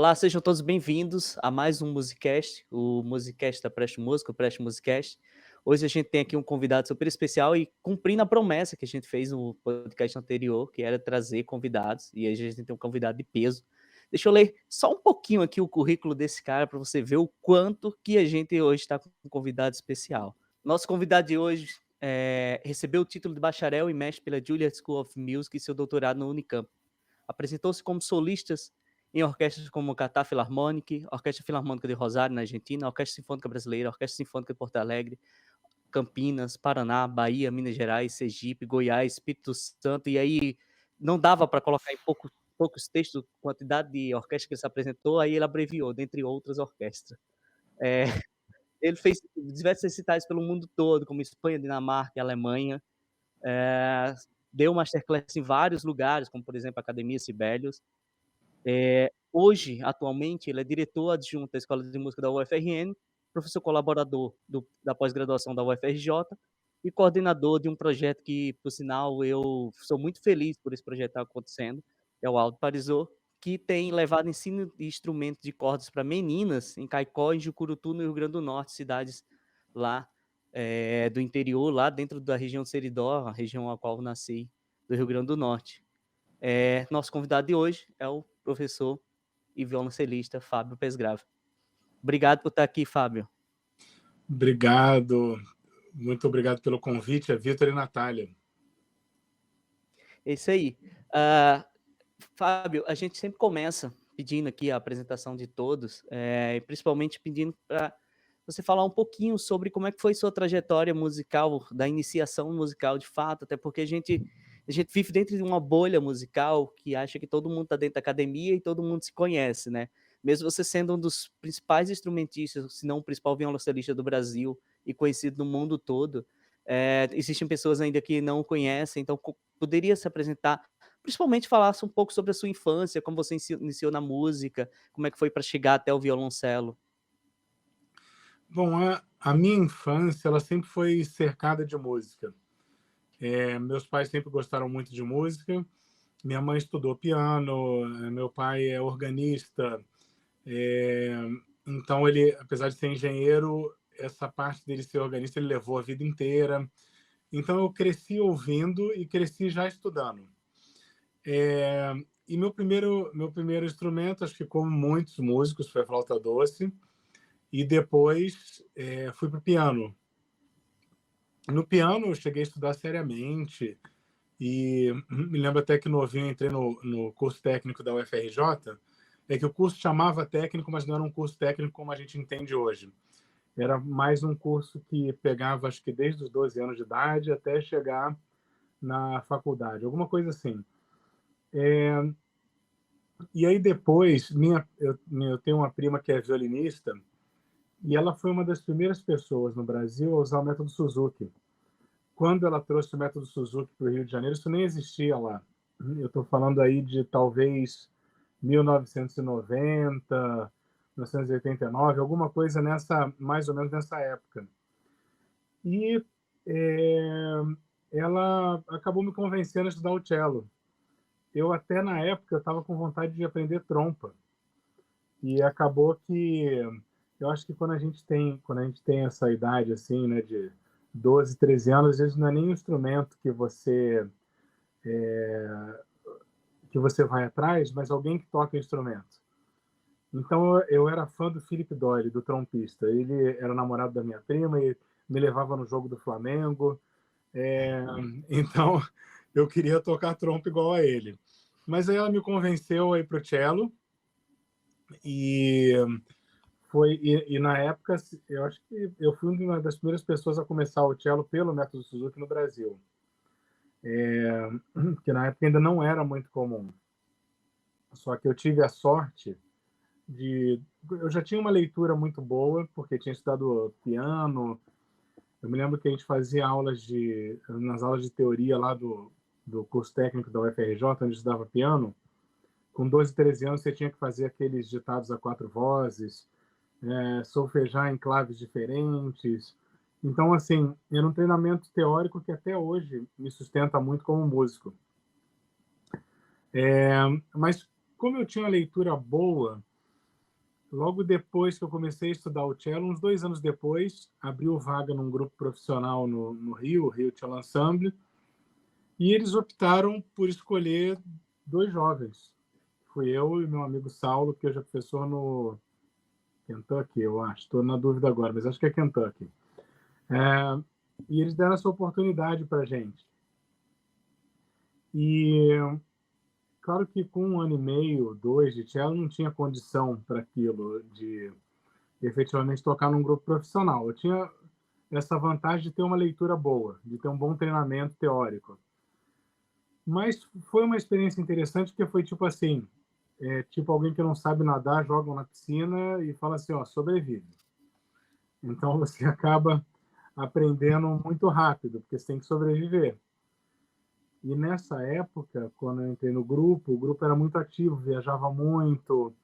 Olá, sejam todos bem-vindos a mais um Musicast, o Musicast da Preste Música, o Preste Musicast. Hoje a gente tem aqui um convidado super especial e cumprindo a promessa que a gente fez no podcast anterior, que era trazer convidados, e hoje a gente tem um convidado de peso. Deixa eu ler só um pouquinho aqui o currículo desse cara para você ver o quanto que a gente hoje está com um convidado especial. Nosso convidado de hoje recebeu o título de bacharel e mestre pela Juilliard School of Music e seu doutorado no Unicamp. Apresentou-se como solistas em orquestras como Catar Philharmonic, Orquestra Filarmônica de Rosário, na Argentina, Orquestra Sinfônica Brasileira, Orquestra Sinfônica de Porto Alegre, Campinas, Paraná, Bahia, Minas Gerais, Sergipe, Goiás, Espírito Santo, e aí não dava para colocar em poucos textos a quantidade de orquestra que ele se apresentou, aí ele abreviou, dentre outras orquestras. É, ele fez diversos recitais pelo mundo todo, como Espanha, Dinamarca e Alemanha, deu masterclass em vários lugares, como por exemplo a Academia Sibelius. Hoje, atualmente, ele é diretor adjunto da Escola de Música da UFRN, professor colaborador da pós-graduação da UFRJ e coordenador de um projeto que, por sinal, eu sou muito feliz por esse projeto estar acontecendo, é o Alto Parisot, que tem levado ensino de instrumentos de cordas para meninas em Caicó, em Jucurutu, no Rio Grande do Norte, cidades lá do interior, lá dentro da região de Seridó, a região a qual eu nasci, do Rio Grande do Norte. Nosso convidado de hoje é o professor e violoncelista Fábio Pesgrave. Obrigado por estar aqui, Fábio. Obrigado, muito obrigado pelo convite, é Vitor e Natália. É isso aí. Fábio, a gente sempre começa pedindo aqui a apresentação de todos, principalmente pedindo para você falar um pouquinho sobre como é que foi sua trajetória musical, da iniciação musical de fato, até porque a gente vive dentro de uma bolha musical que acha que todo mundo está dentro da academia e todo mundo se conhece, né? Mesmo você sendo um dos principais instrumentistas, se não o principal violoncelista do Brasil e conhecido no mundo todo, existem pessoas ainda que não o conhecem, então poderia se apresentar, principalmente falasse um pouco sobre a sua infância, como você iniciou na música, como é que foi para chegar até o violoncelo. Bom, a minha infância ela sempre foi cercada de música. Meus pais sempre gostaram muito de música. Minha mãe estudou piano, meu pai é organista. Então ele, apesar de ser engenheiro, essa parte dele ser organista ele levou a vida inteira. Então eu cresci ouvindo e cresci já estudando. E meu primeiro instrumento, acho que como muitos músicos, foi a flauta doce. E depois fui para o piano. No piano eu cheguei a estudar seriamente e me lembro até que novinho eu entrei no curso técnico da UFRJ, que o curso chamava técnico, mas não era um curso técnico como a gente entende hoje. Era mais um curso que pegava, acho que desde os 12 anos de idade até chegar na faculdade, alguma coisa assim. E aí depois, eu tenho uma prima que é violinista, e ela foi uma das primeiras pessoas no Brasil a usar o método Suzuki. Quando ela trouxe o método Suzuki para o Rio de Janeiro, isso nem existia lá. Eu estou falando aí de talvez 1990, 1989, alguma coisa mais ou menos nessa época. E é, ela acabou me convencendo a estudar o cello. Eu até na época estava com vontade de aprender trompa. E acabou que eu acho que quando a gente tem essa idade assim, né, de 12, 13 anos, às vezes não é nem o instrumento que você vai atrás, mas alguém que toca o instrumento. Então eu era fã do Philip Doyle, do trompista. Ele era namorado da minha prima e me levava no jogo do Flamengo. Então eu queria tocar trompa igual a ele. Mas aí ela me convenceu a ir pro cello e na época, eu acho que eu fui uma das primeiras pessoas a começar o cello pelo método Suzuki no Brasil, que na época ainda não era muito comum. Só que eu tive a sorte eu já tinha uma leitura muito boa, porque tinha estudado piano. Eu me lembro que a gente fazia nas aulas de teoria lá do curso técnico da UFRJ, onde eu estudava piano. Com 12, 13 anos, você tinha que fazer aqueles ditados a 4 vozes, solfejar em claves diferentes. Então, assim, era um treinamento teórico que até hoje me sustenta muito como músico. Mas como eu tinha uma leitura boa, logo depois que eu comecei a estudar o cello, uns 2 anos depois, abriu vaga num grupo profissional no Rio, o Rio Cello Ensemble, e eles optaram por escolher 2 jovens. Fui eu e meu amigo Saulo, que hoje é professor no Kentucky, eu acho. Estou na dúvida agora, mas acho que é Kentucky. E eles deram essa oportunidade para a gente. E claro que com 1 ano e meio, 2 de cello, não tinha condição para aquilo, de efetivamente tocar num grupo profissional. Eu tinha essa vantagem de ter uma leitura boa, de ter um bom treinamento teórico. Mas foi uma experiência interessante, porque foi tipo assim, tipo alguém que não sabe nadar, joga na piscina e fala assim, ó, sobrevive. Então você acaba aprendendo muito rápido, porque você tem que sobreviver. E nessa época, quando eu entrei no grupo, o grupo era muito ativo, viajava muito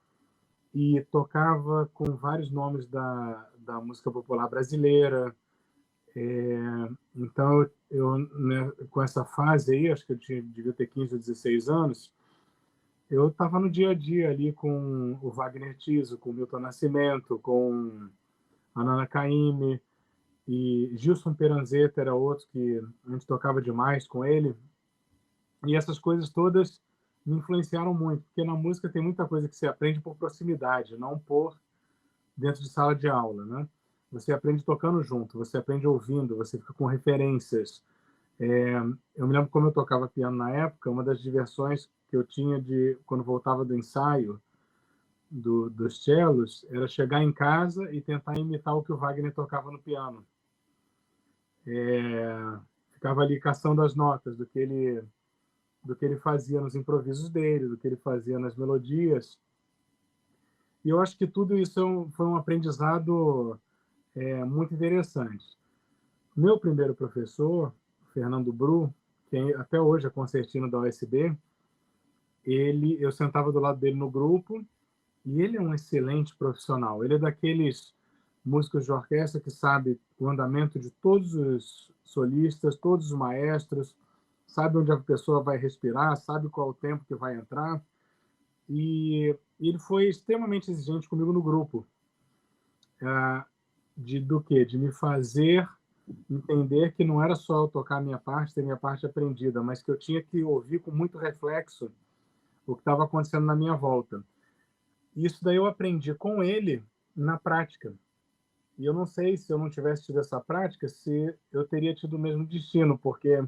e tocava com vários nomes da música popular brasileira. Então, né, com essa fase aí, acho que devia ter 15 ou 16 anos, eu estava no dia a dia ali com o Wagner Tiso, com o Milton Nascimento, com a Nana Caymmi, e Gilson Peranzetta era outro que a gente tocava demais com ele. E essas coisas todas me influenciaram muito, porque na música tem muita coisa que você aprende por proximidade, não por dentro de sala de aula, né? Você aprende tocando junto, você aprende ouvindo, você fica com referências. Eu me lembro como eu tocava piano na época, uma das diversões que eu tinha de quando voltava do ensaio dos cellos era chegar em casa e tentar imitar o que o Wagner tocava no piano. Ficava ali caçando as notas do que ele fazia nos improvisos dele, do que ele fazia nas melodias. E eu acho que tudo isso foi um aprendizado muito interessante. Meu primeiro professor, Fernando Bru, que até hoje é concertino da USB, eu sentava do lado dele no grupo e ele é um excelente profissional. Ele é daqueles músicos de orquestra que sabe o andamento de todos os solistas, todos os maestros, sabe onde a pessoa vai respirar, sabe qual é o tempo que vai entrar. E ele foi extremamente exigente comigo no grupo. Do quê? De me fazer entender que não era só eu tocar a minha parte, ter minha parte aprendida, mas que eu tinha que ouvir com muito reflexo o que estava acontecendo na minha volta. E isso daí eu aprendi com ele na prática. E eu não sei se eu não tivesse tido essa prática, se eu teria tido o mesmo destino, porque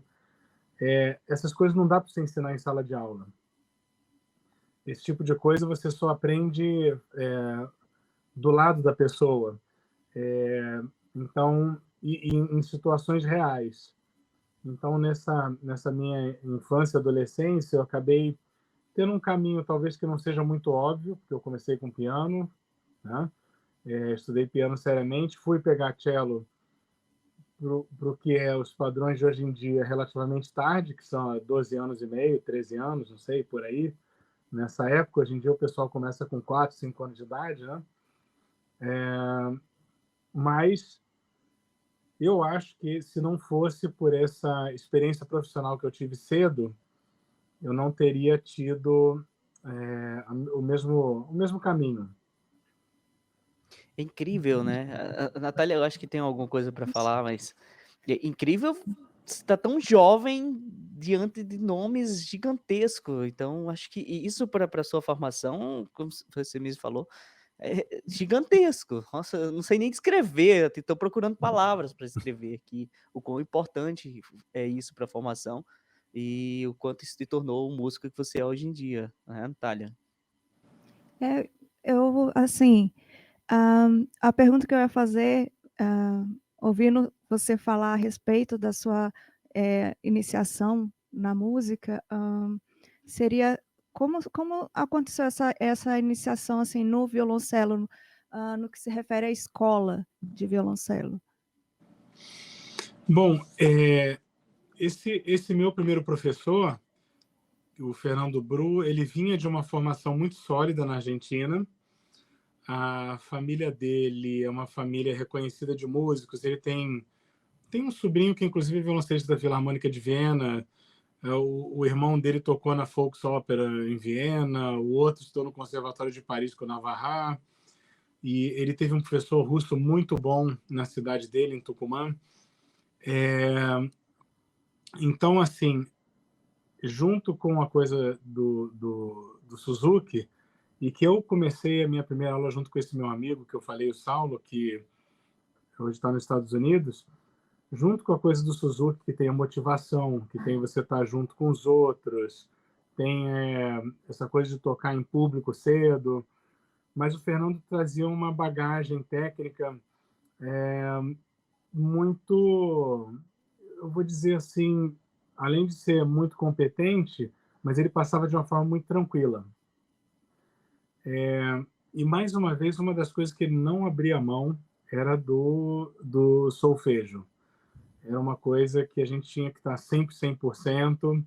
essas coisas não dá para você ensinar em sala de aula. Esse tipo de coisa você só aprende do lado da pessoa. Então, em situações reais. Então, nessa minha infância e adolescência, eu acabei tendo um caminho talvez que não seja muito óbvio, porque eu comecei com piano, né? Estudei piano seriamente, fui pegar cello para o que é os padrões de hoje em dia relativamente tarde, que são 12 anos e meio, 13 anos, não sei, por aí. Nessa época, hoje em dia, o pessoal começa com 4, 5 anos de idade, né? Mas eu acho que se não fosse por essa experiência profissional que eu tive cedo, eu não teria tido o mesmo caminho. É incrível, né? A Natália, eu acho que tem alguma coisa para falar, mas é incrível você tá tão jovem diante de nomes gigantescos. Então, acho que isso para sua formação, como você mesmo falou, é gigantesco. Nossa, eu não sei nem descrever, estou procurando palavras para escrever aqui o quão importante é isso para a formação e o quanto isso se tornou o músico que você é hoje em dia, né, Natália? Eu, assim, a pergunta que eu ia fazer, ouvindo você falar a respeito da sua iniciação na música, seria como aconteceu essa iniciação assim no violoncelo, no que se refere à escola de violoncelo? Bom, esse meu primeiro professor, o Fernando Bru, ele vinha de uma formação muito sólida na Argentina. A família dele é uma família reconhecida de músicos. Ele tem um sobrinho que, inclusive, é violoncellista da Filarmônica de Viena. O irmão dele tocou na Volksopera em Viena. O outro estudou no Conservatório de Paris com o Navarra. e ele teve um professor russo muito bom na cidade dele, em Tucumã. Então, assim, junto com a coisa do Suzuki, e que eu comecei a minha primeira aula junto com esse meu amigo que eu falei, o Saulo, que hoje está nos Estados Unidos, junto com a coisa do Suzuki, que tem a motivação, que tem você estar junto com os outros, tem essa coisa de tocar em público cedo, mas o Fernando trazia uma bagagem técnica muito, eu vou dizer assim, além de ser muito competente, mas ele passava de uma forma muito tranquila. E, mais uma vez, uma das coisas que ele não abria mão era do solfejo. Era uma coisa que a gente tinha que estar sempre 100%,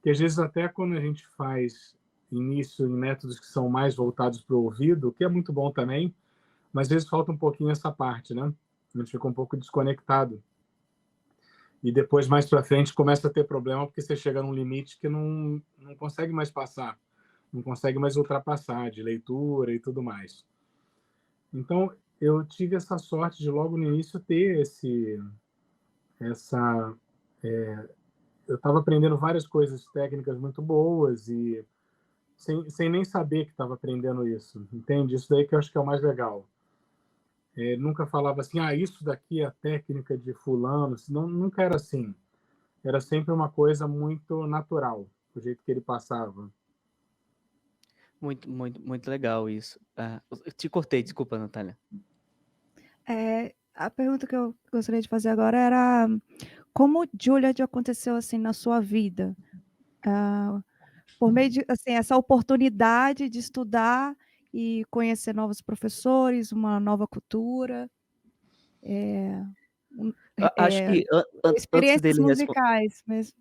que às vezes até quando a gente faz início em métodos que são mais voltados para o ouvido, que é muito bom também, mas às vezes falta um pouquinho essa parte, né? A gente fica um pouco desconectado. E depois, mais para frente, começa a ter problema porque você chega num limite que não consegue mais passar, não consegue mais ultrapassar de leitura e tudo mais. Então, eu tive essa sorte de logo no início ter eu estava aprendendo várias coisas técnicas muito boas e sem nem saber que estava aprendendo isso, entende? Isso daí que eu acho que é o mais legal. Nunca falava assim, isso daqui é a técnica de fulano, não, nunca era assim. Era sempre uma coisa muito natural, do jeito que ele passava. Muito, muito, muito legal isso. Eu te cortei, desculpa, Natália. A pergunta que eu gostaria de fazer agora era como Juilliard aconteceu assim na sua vida? Por meio de assim, essa oportunidade de estudar e conhecer novos professores, uma nova cultura, Acho que experiências musicais mesmo.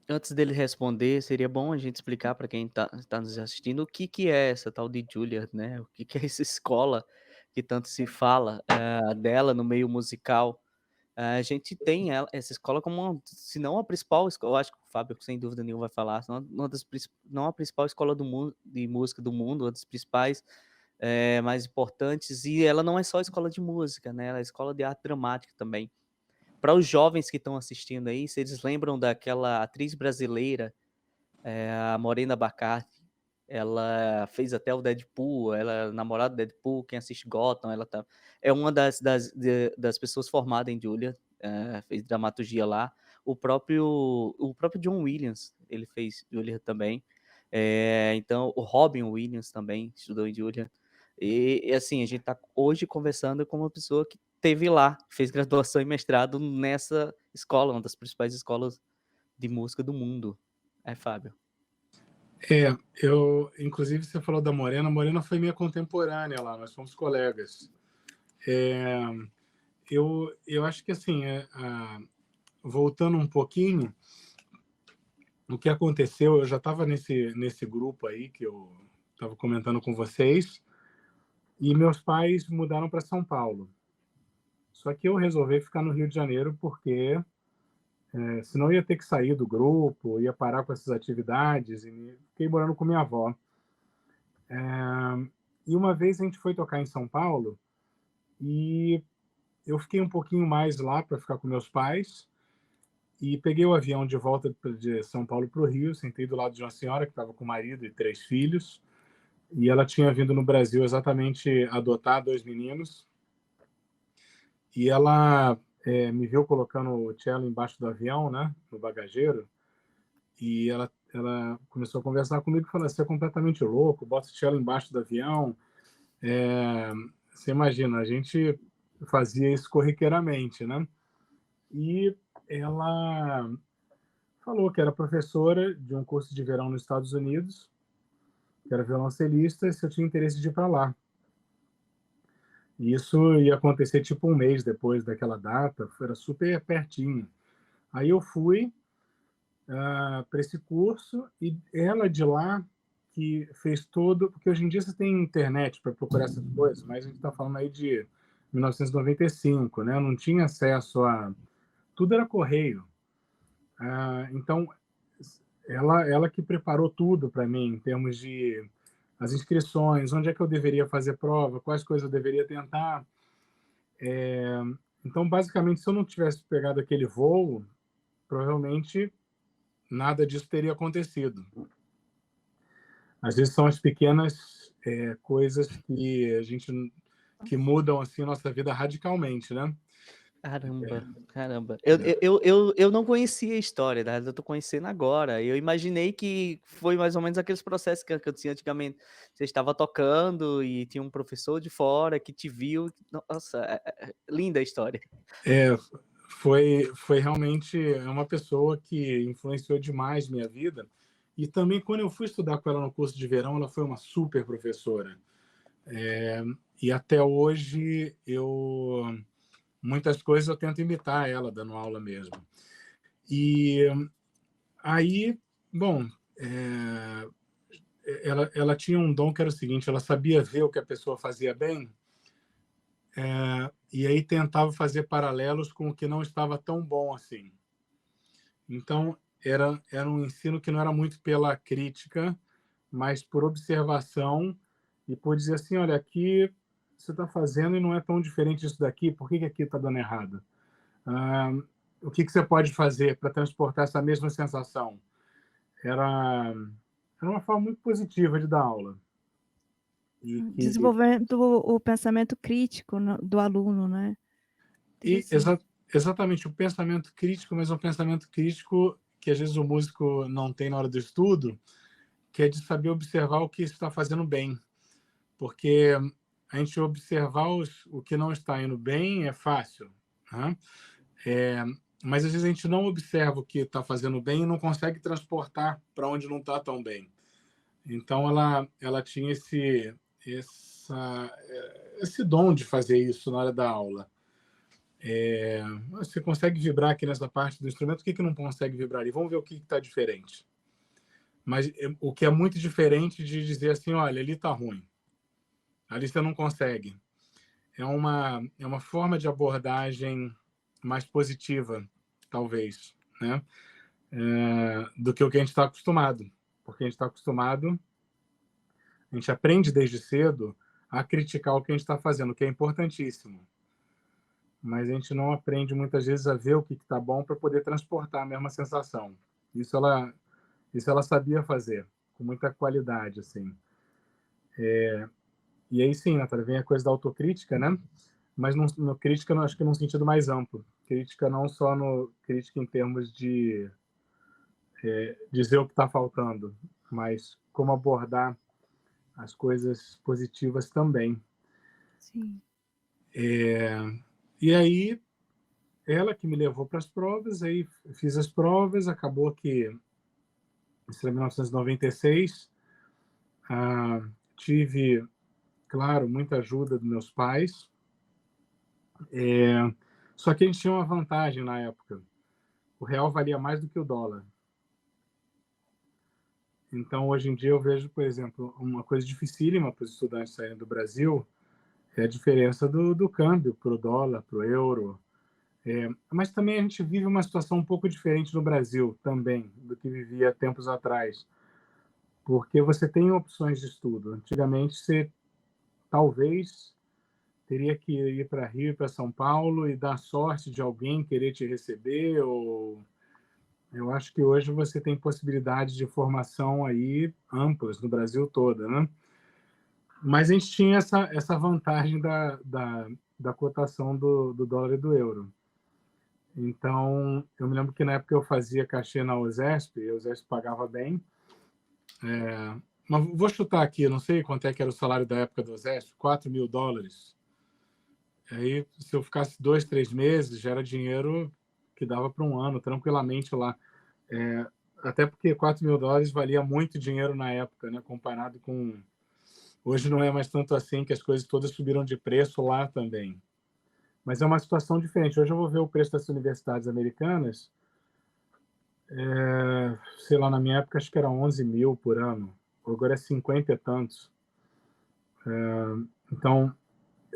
antes dele responder, seria bom a gente explicar para quem tá nos assistindo o que é essa tal de Juilliard, né? O que é essa escola que tanto se fala dela no meio musical. A gente tem essa escola como, se não a principal escola, eu acho que o Fábio, sem dúvida nenhuma, vai falar, não a principal escola do mundo, de música do mundo, uma das principais, mais importantes, e ela não é só escola de música, né? Ela é escola de arte dramática também. Para os jovens que estão assistindo aí, se eles lembram daquela atriz brasileira, a Morena Baccarin, ela fez até o Deadpool, ela é namorada do Deadpool, quem assiste Gotham, é uma das pessoas formadas em Juilliard, fez dramaturgia lá. O próprio John Williams, ele fez Juilliard também. Então, o Robin Williams também estudou em Juilliard. E assim, a gente está hoje conversando com uma pessoa que teve lá, fez graduação e mestrado nessa escola, uma das principais escolas de música do mundo. Fábio. Inclusive, você falou da Morena. A Morena foi minha contemporânea lá, nós fomos colegas. Eu acho que, assim, voltando um pouquinho, o que aconteceu, eu já estava nesse grupo aí que eu estava comentando com vocês, e meus pais mudaram para São Paulo. Só que eu resolvi ficar no Rio de Janeiro porque senão ia ter que sair do grupo, ia parar com essas atividades, e fiquei morando com minha avó. E uma vez a gente foi tocar em São Paulo e eu fiquei um pouquinho mais lá para ficar com meus pais e peguei o avião de volta de São Paulo para o Rio, sentei do lado de uma senhora que estava com o marido e 3 filhos, e ela tinha vindo no Brasil exatamente adotar 2 meninos, e ela me viu colocando o cello embaixo do avião, né, no bagageiro, e ela começou a conversar comigo e falou: você é completamente louco, bota o cello embaixo do avião. Você imagina, a gente fazia isso corriqueiramente, né? E ela falou que era professora de um curso de verão nos Estados Unidos, que era violoncelista, e se eu tinha interesse de ir para lá. E isso ia acontecer tipo um mês depois daquela data, era super pertinho. Aí eu fui para esse curso e ela de lá que fez todo, porque hoje em dia você tem internet para procurar essas coisas, mas a gente está falando aí de 1995, né? Não tinha acesso a tudo, era correio. Então ela que preparou tudo para mim em termos de as inscrições, onde é que eu deveria fazer prova, quais coisas eu deveria tentar. Então, basicamente, se eu não tivesse pegado aquele voo, provavelmente nada disso teria acontecido. Às vezes são as pequenas coisas que mudam assim a nossa vida radicalmente, né? Caramba. Eu não conhecia a história, né? Eu tô conhecendo agora. Eu imaginei que foi mais ou menos aqueles processos que eu tinha antigamente. Você estava tocando e tinha um professor de fora que te viu. Nossa, linda a história. Foi realmente uma pessoa que influenciou demais minha vida. E também, quando eu fui estudar com ela no curso de verão, ela foi uma super professora. E até hoje, muitas coisas eu tento imitar ela, dando aula mesmo. E aí, bom, ela tinha um dom que era o seguinte: ela sabia ver o que a pessoa fazia bem, e aí tentava fazer paralelos com o que não estava tão bom assim. Então, era um ensino que não era muito pela crítica, mas por observação e por dizer assim: olha, aqui você está fazendo e não é tão diferente disso daqui, por que aqui está dando errado? O que você pode fazer para transportar essa mesma sensação? Era uma forma muito positiva de dar aula. E Desenvolvendo o pensamento crítico do aluno, né? Exatamente, o pensamento crítico, mas um pensamento crítico que às vezes o músico não tem na hora do estudo, que é de saber observar o que está fazendo bem. Porque a gente observar o que não está indo bem é fácil, né? Mas às vezes a gente não observa o que está fazendo bem e não consegue transportar para onde não está tão bem. Então ela tinha esse dom de fazer isso na hora da aula. Você consegue vibrar aqui nessa parte do instrumento, o que não consegue vibrar? E vamos ver o que está diferente. Mas o que é muito diferente de dizer assim: olha, ali está ruim, ali você não consegue. É uma forma de abordagem mais positiva, talvez, né? Do que o que a gente está acostumado. Porque a gente está acostumado, a gente aprende desde cedo a criticar o que a gente está fazendo, o que é importantíssimo. Mas a gente não aprende muitas vezes a ver o que está bom para poder transportar a mesma sensação. Isso ela sabia fazer, com muita qualidade, assim. E aí sim, Natália, vem a coisa da autocrítica, né? Mas no crítica, acho que num sentido mais amplo. Crítica não só crítica em termos de dizer o que está faltando, mas como abordar as coisas positivas também. Sim. E aí, ela que me levou para as provas, aí fiz as provas, acabou que, isso era 1996, tive, claro, muita ajuda dos meus pais, só que a gente tinha uma vantagem na época: o real valia mais do que o dólar. Então, hoje em dia, eu vejo, por exemplo, uma coisa dificílima para os estudantes saírem do Brasil é a diferença do câmbio para o dólar, para o euro. Mas também a gente vive uma situação um pouco diferente no Brasil também do que vivia tempos atrás, porque você tem opções de estudo. Antigamente, você talvez teria que ir para Rio, para São Paulo e dar sorte de alguém querer te receber, ou eu acho que hoje você tem possibilidades de formação aí amplas no Brasil todo, né? Mas a gente tinha essa vantagem da cotação do dólar e do euro. Então, eu me lembro que na época eu fazia cachê na USESP, e a USESP pagava bem. Mas vou chutar aqui, não sei quanto é que era o salário da época do USESP, $4.000. Aí, se eu ficasse 2, 3 meses, já era dinheiro que dava para um ano, tranquilamente lá. Até porque $4.000 valia muito dinheiro na época, né? Comparado com... Hoje não é mais tanto assim, que as coisas todas subiram de preço lá também. Mas é uma situação diferente. Hoje eu vou ver o preço das universidades americanas. Sei lá, na minha época acho que era 11 mil por ano. Agora é 50 e tantos. Então,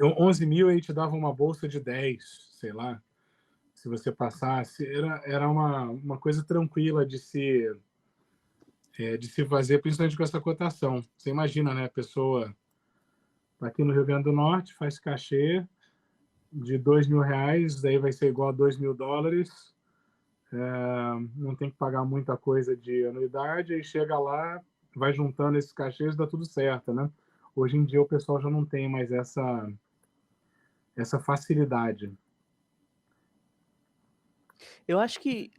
11 mil aí te dava uma bolsa de 10, sei lá. Se você passasse, era uma coisa tranquila de se de se fazer, principalmente com essa cotação. Você imagina, né? A pessoa está aqui no Rio Grande do Norte, faz cachê de R$ 2.000, daí vai ser igual a $2.000, não tem que pagar muita coisa de anuidade, aí chega lá, vai juntando esses cachês, dá tudo certo, né? Hoje em dia o pessoal já não tem mais essa facilidade. Eu acho que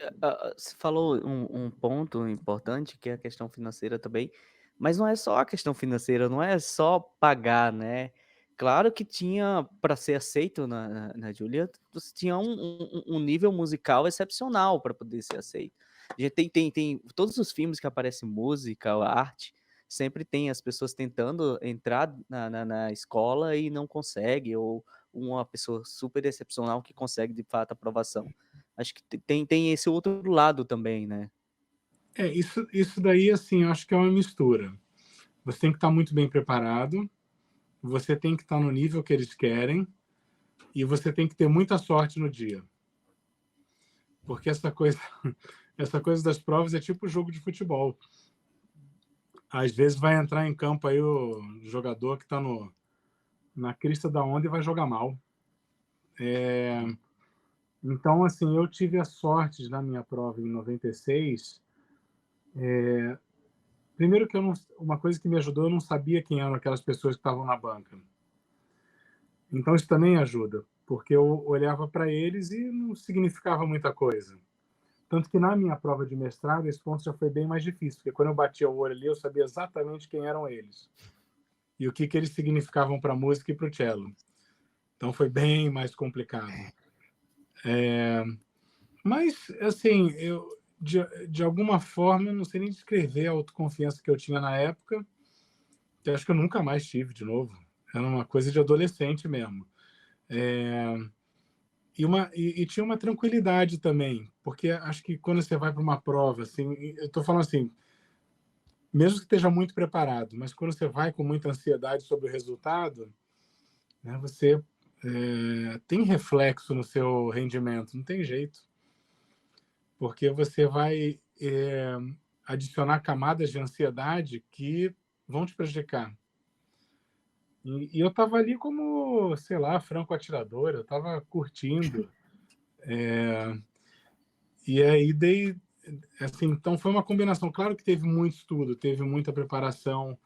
você falou um ponto importante, que é a questão financeira também, mas não é só a questão financeira, não é só pagar, né? Claro que tinha, para ser aceito na Juilliard, você tinha um nível musical excepcional para poder ser aceito. A gente tem todos os filmes que aparecem música, arte, sempre tem as pessoas tentando entrar na escola e não consegue, ou uma pessoa super excepcional que consegue de fato aprovação. Acho que tem esse outro lado também, né? Isso daí, assim, eu acho que é uma mistura. Você tem que estar muito bem preparado, você tem que estar no nível que eles querem e você tem que ter muita sorte no dia. Porque essa coisa das provas é tipo jogo de futebol. Às vezes vai entrar em campo aí o jogador que está na crista da onda e vai jogar mal. Então, assim, eu tive a sorte na minha prova em 96. Primeiro que uma coisa que me ajudou, eu não sabia quem eram aquelas pessoas que estavam na banca. Então isso também ajuda, porque eu olhava para eles e não significava muita coisa. Tanto que na minha prova de mestrado, esse ponto já foi bem mais difícil, porque quando eu batia o olho ali, eu sabia exatamente quem eram eles e o que eles significavam para a música e para o cello. Então foi bem mais complicado. Mas, assim, de alguma forma, eu não sei nem descrever a autoconfiança que eu tinha na época, que eu acho que eu nunca mais tive de novo. Era uma coisa de adolescente mesmo. E tinha uma tranquilidade também, porque acho que quando você vai para uma prova, assim, eu estou falando assim, mesmo que esteja muito preparado, mas quando você vai com muita ansiedade sobre o resultado, né, você tem reflexo no seu rendimento, não tem jeito, porque você vai adicionar camadas de ansiedade que vão te prejudicar. E eu estava ali como, sei lá, franco atirador, eu estava curtindo. E aí assim, então foi uma combinação. Claro que teve muito estudo, teve muita preparação.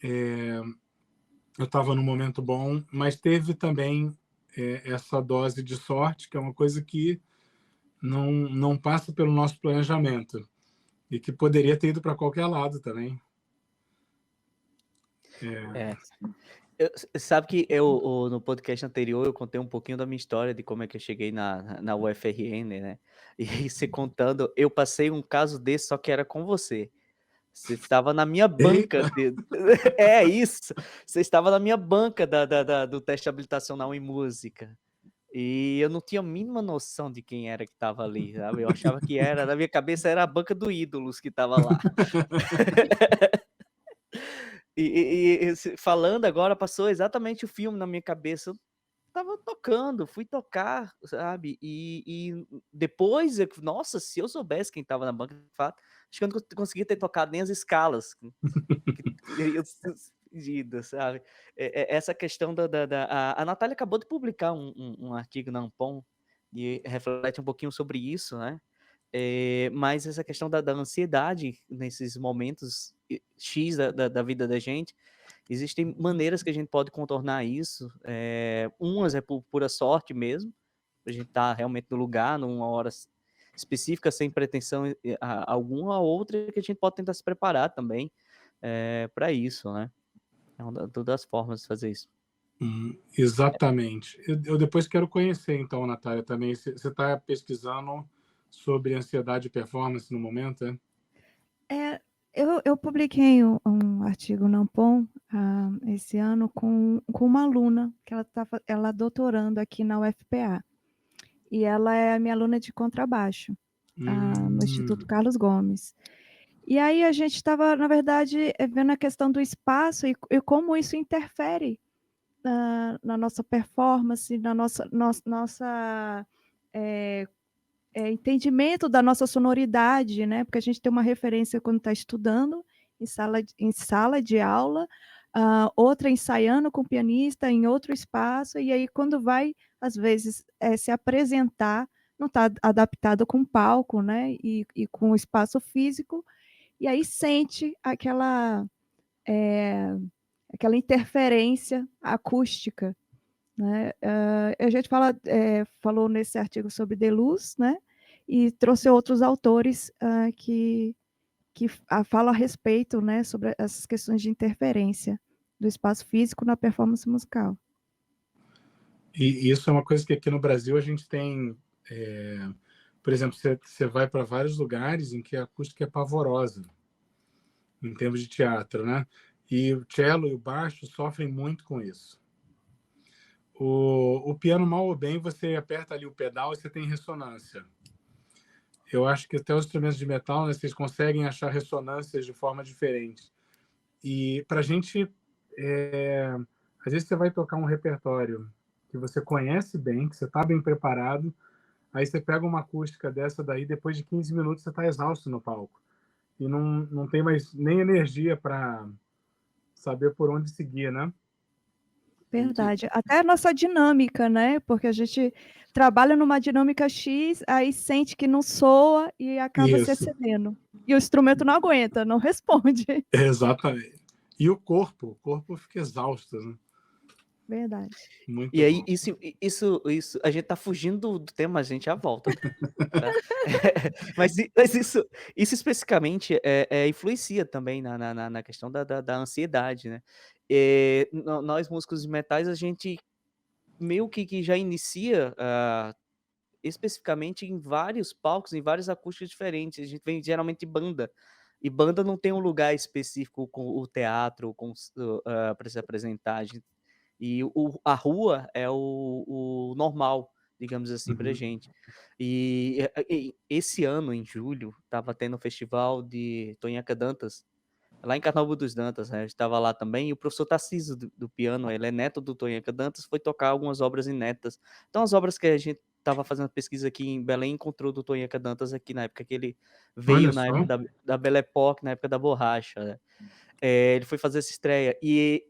Eu estava num momento bom, mas teve também essa dose de sorte, que é uma coisa que não passa pelo nosso planejamento e que poderia ter ido para qualquer lado também. Sabe que no podcast anterior eu contei um pouquinho da minha história, de como é que eu cheguei na UFRN, né? E você contando, eu passei um caso desse, só que era com você. Você estava na minha banca. É isso. Você estava na minha banca do teste habilitacional em música. E eu não tinha a mínima noção de quem era que estava ali, sabe? Eu achava que era, na minha cabeça, era a banca do Ídolos que estava lá. Falando agora, passou exatamente o filme na minha cabeça. Eu tava tocando, fui tocar, sabe? E depois, nossa, se eu soubesse quem tava na banca, de fato, acho que eu não conseguia ter tocado nem as escalas que teriam pedido, sabe? Essa questão a Natália acabou de publicar um artigo na Ampom e reflete um pouquinho sobre isso, né? Mas essa questão da ansiedade nesses momentos X da vida da gente, existem maneiras que a gente pode contornar isso. Umas é por pura sorte mesmo, a gente tá realmente no lugar, numa hora específica, sem pretensão alguma. Outra que a gente pode tentar se preparar também para isso, né? É uma das formas de fazer isso. Exatamente. Eu depois quero conhecer, então, Natália, também. Você está pesquisando sobre ansiedade e performance no momento, Eu publiquei um artigo na Ampom esse ano com uma aluna, que ela doutorando aqui na UFPA. E ela é a minha aluna de contrabaixo, no Instituto Carlos Gomes. E aí a gente estava, na verdade, vendo a questão do espaço e como isso interfere na nossa performance, na nossa entendimento da nossa sonoridade, né? Porque a gente tem uma referência quando está estudando em sala de aula, outra ensaiando com o pianista em outro espaço, e aí quando vai, às vezes, se apresentar, não está adaptado com o palco, né? E com o espaço físico, e aí sente aquela interferência acústica, né? A gente falou nesse artigo sobre Deleuze, né? E trouxe outros autores que falam a respeito, né, sobre essas questões de interferência do espaço físico na performance musical. E isso é uma coisa que aqui no Brasil a gente tem, por exemplo, você vai para vários lugares em que a acústica é pavorosa, em termos de teatro, né? E o cello e o baixo sofrem muito com isso. O piano, mal ou bem, você aperta ali o pedal e você tem ressonância. Eu acho que até os instrumentos de metal, né, vocês conseguem achar ressonâncias de forma diferente. E para a gente, às vezes você vai tocar um repertório que você conhece bem, que você está bem preparado, aí você pega uma acústica dessa daí, depois de 15 minutos você está exausto no palco. E não tem mais nem energia para saber por onde seguir, né? Verdade. Até a nossa dinâmica, né? Porque a gente trabalha numa dinâmica X, aí sente que não soa e acaba se Isso, excedendo. E o instrumento não aguenta, não responde. exatamente. E o corpo fica exausto, né? Verdade. Muito E aí, bom. isso, a gente tá fugindo do tema, mas a gente já volta. Tá? Mas isso especificamente influencia também na questão da ansiedade, né? Nós, músicos de metais, a gente meio que já inicia especificamente em vários palcos, em várias acústicas diferentes. A gente vem geralmente de banda. E banda não tem um lugar específico com o teatro para se apresentar. E a rua é o normal, digamos assim, pra gente. E esse ano, em julho, estava tendo um festival de Tonhaca Dantas, lá em Carnaúba dos Dantas, né? A gente estava lá também, e o professor Tarcísio do piano, ele é neto do Tonhaca Dantas, foi tocar algumas obras inéditas. Então, as obras que a gente estava fazendo pesquisa aqui em Belém, encontrou do Tonhaca Dantas aqui na época que ele Olha veio, na só. época da Belle Époque, na época da borracha, né? Ele foi fazer essa estreia, e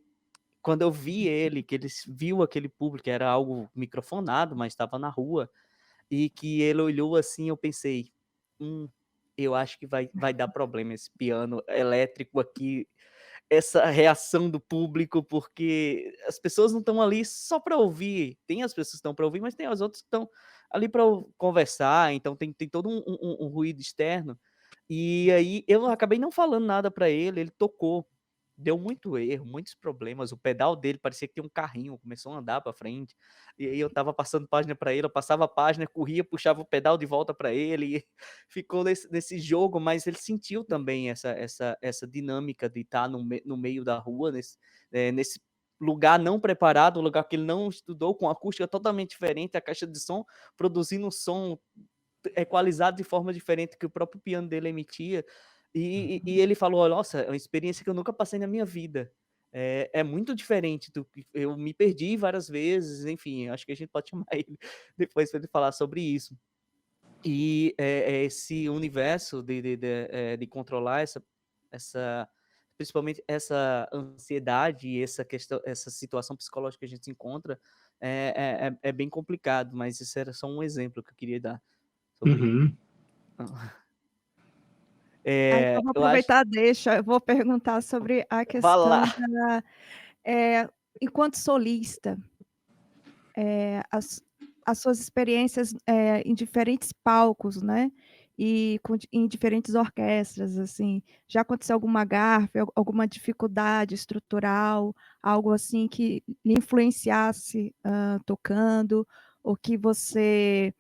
quando eu vi ele, que ele viu aquele público, que era algo microfonado, mas estava na rua, e que ele olhou assim, eu pensei, eu acho que vai dar problema esse piano elétrico aqui, essa reação do público, porque as pessoas não estão ali só para ouvir. Tem as pessoas que estão para ouvir, mas tem as outras que estão ali para conversar, então tem todo um ruído externo. E aí eu acabei não falando nada para ele tocou. Deu muito erro, muitos problemas. O pedal dele parecia que tinha um carrinho, começou a andar para frente. E aí eu estava passando página para ele, eu passava a página, corria, puxava o pedal de volta para ele, e ficou nesse jogo, mas ele sentiu também essa dinâmica de estar no meio da rua, nesse lugar não preparado, um lugar que ele não estudou, com acústica totalmente diferente, a caixa de som produzindo um som equalizado de forma diferente que o próprio piano dele emitia. E ele falou, nossa, é uma experiência que eu nunca passei na minha vida. É muito diferente. Eu me perdi várias vezes, enfim, acho que a gente pode chamar ele depois para ele falar sobre isso. E esse universo de controlar principalmente essa ansiedade e essa questão, essa situação psicológica que a gente se encontra, é bem complicado, mas isso era só um exemplo que eu queria dar sobre isso. Então, vou Eu acho. aproveitar, eu vou perguntar sobre a Vá lá. questão enquanto solista, as suas experiências em diferentes palcos, né? E em diferentes orquestras, assim, já aconteceu alguma gafe, alguma dificuldade estrutural, algo assim que lhe influenciasse tocando, ou que você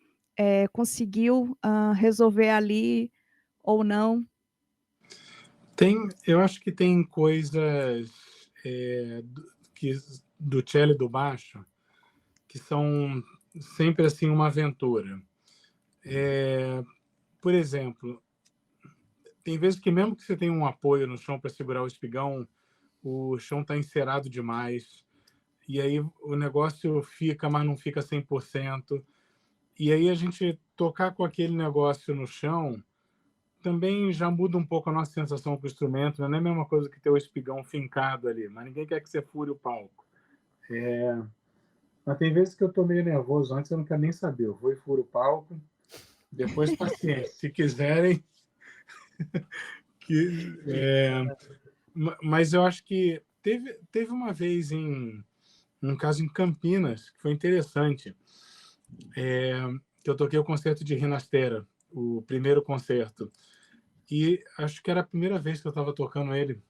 conseguiu resolver ali ou não? Eu acho que tem coisas do cello e do baixo que são sempre assim uma aventura. Por exemplo, tem vezes que mesmo que você tenha um apoio no chão para segurar o espigão, o chão está encerado demais, e aí o negócio fica, mas não fica 100%. E aí a gente tocar com aquele negócio no chão também já muda um pouco a nossa sensação com o instrumento, né? Não é a mesma coisa que ter o espigão fincado ali, mas ninguém quer que você fure o palco. Mas tem vezes que eu tô meio nervoso, antes eu não quero nem saber, eu vou e furo o palco, depois paciência, se quiserem. Mas eu acho que teve uma vez um caso em Campinas, que foi interessante, que eu toquei o concerto de Rinastera, o primeiro concerto. E acho que era a primeira vez que eu estava tocando ele.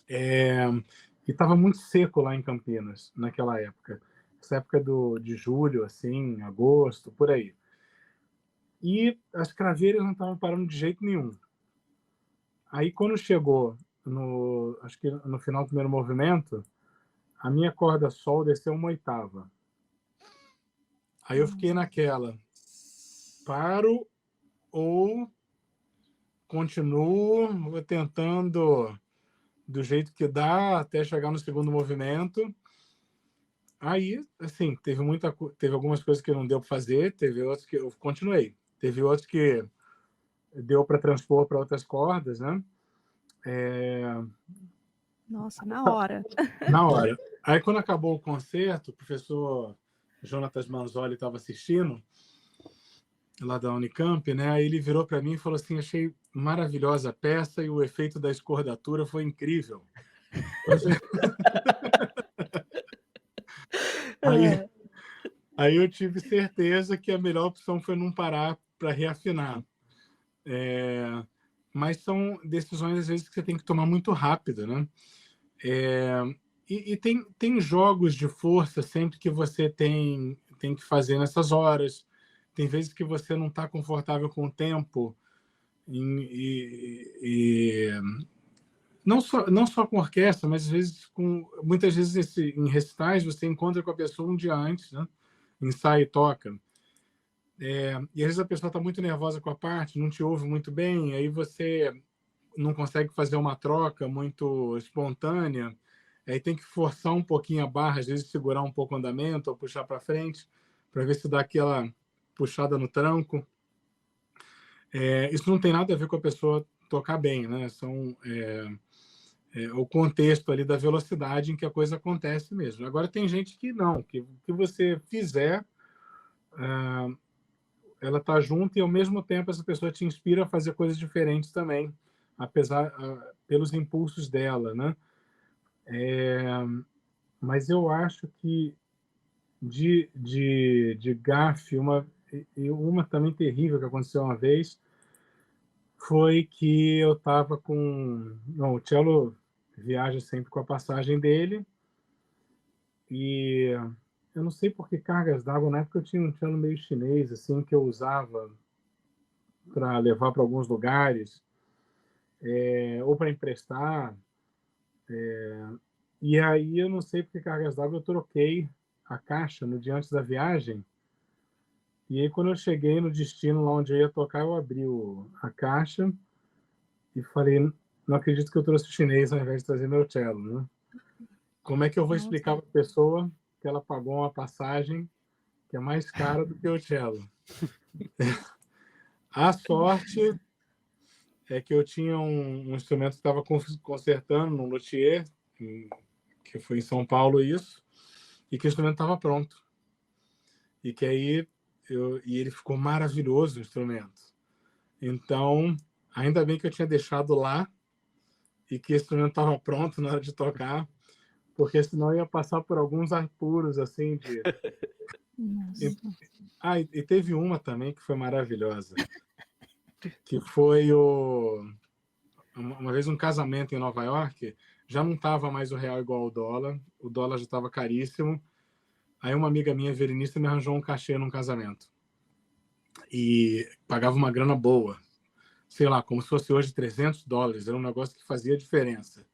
E estava muito seco lá em Campinas, naquela época. Essa época de julho, assim, agosto, por aí. E as craveiras não estavam parando de jeito nenhum. Aí, quando chegou, acho que no final do primeiro movimento, a minha corda sol desceu uma oitava. Aí eu fiquei naquela, paro ou continuo, vou tentando do jeito que dá até chegar no segundo movimento. Aí, assim, teve algumas coisas que não deu para fazer, teve outras que eu continuei. Teve outros que deu para transpor para outras cordas, né? Nossa, na hora. Na hora. Aí, quando acabou o concerto, o professor Jonatas Manzoli estava assistindo, lá da Unicamp, né? Aí ele virou para mim e falou assim: achei maravilhosa a peça e o efeito da escordatura foi incrível. Aí eu tive certeza que a melhor opção foi não parar para reafinar. Mas são decisões, às vezes, que você tem que tomar muito rápido, né? E tem jogos de força sempre que você tem que fazer nessas horas. Tem vezes que você não está confortável com o tempo. Não só com orquestra, mas às vezes muitas vezes em recitais você encontra com a pessoa um dia antes, né? Ensaia e toca. E às vezes a pessoa está muito nervosa com a parte, não te ouve muito bem, aí você não consegue fazer uma troca muito espontânea, aí tem que forçar um pouquinho a barra, às vezes segurar um pouco o andamento ou puxar para frente, para ver se dá aquela puxada no tranco. Isso não tem nada a ver com a pessoa tocar bem, né? O contexto ali da velocidade em que a coisa acontece mesmo. Agora tem gente que não, que o que você fizer, ela tá junto e ao mesmo tempo essa pessoa te inspira a fazer coisas diferentes também, pelos impulsos dela, né? Mas eu acho que de gafe, uma também terrível que aconteceu uma vez, foi que eu estava com... Não, o cello viaja sempre com a passagem dele, e eu não sei por que cargas d'água, na época eu tinha um cello meio chinês, assim, que eu usava para levar para alguns lugares, ou para emprestar. E aí eu não sei por que cargas d'água eu troquei a caixa no dia antes da viagem. E aí quando eu cheguei no destino lá onde eu ia tocar, eu abri a caixa e falei, não acredito que eu trouxe o chinês ao invés de trazer meu cello, né? Como é que eu vou explicar para a pessoa que ela pagou uma passagem que é mais cara do que o cello? A sorte é que eu tinha um instrumento que estava consertando num luthier, que foi em São Paulo isso, e que o instrumento estava pronto. E que aí e ele ficou maravilhoso o instrumento. Então, ainda bem que eu tinha deixado lá e que o instrumento estava pronto na hora de tocar, porque senão eu ia passar por alguns apuros assim de... E teve uma também que foi maravilhosa, que foi uma vez um casamento em Nova York, já não estava mais o real igual ao dólar, o dólar já estava caríssimo. Aí uma amiga minha, violinista, me arranjou um cachê num casamento. E pagava uma grana boa. Sei lá, como se fosse hoje $300. Era um negócio que fazia diferença.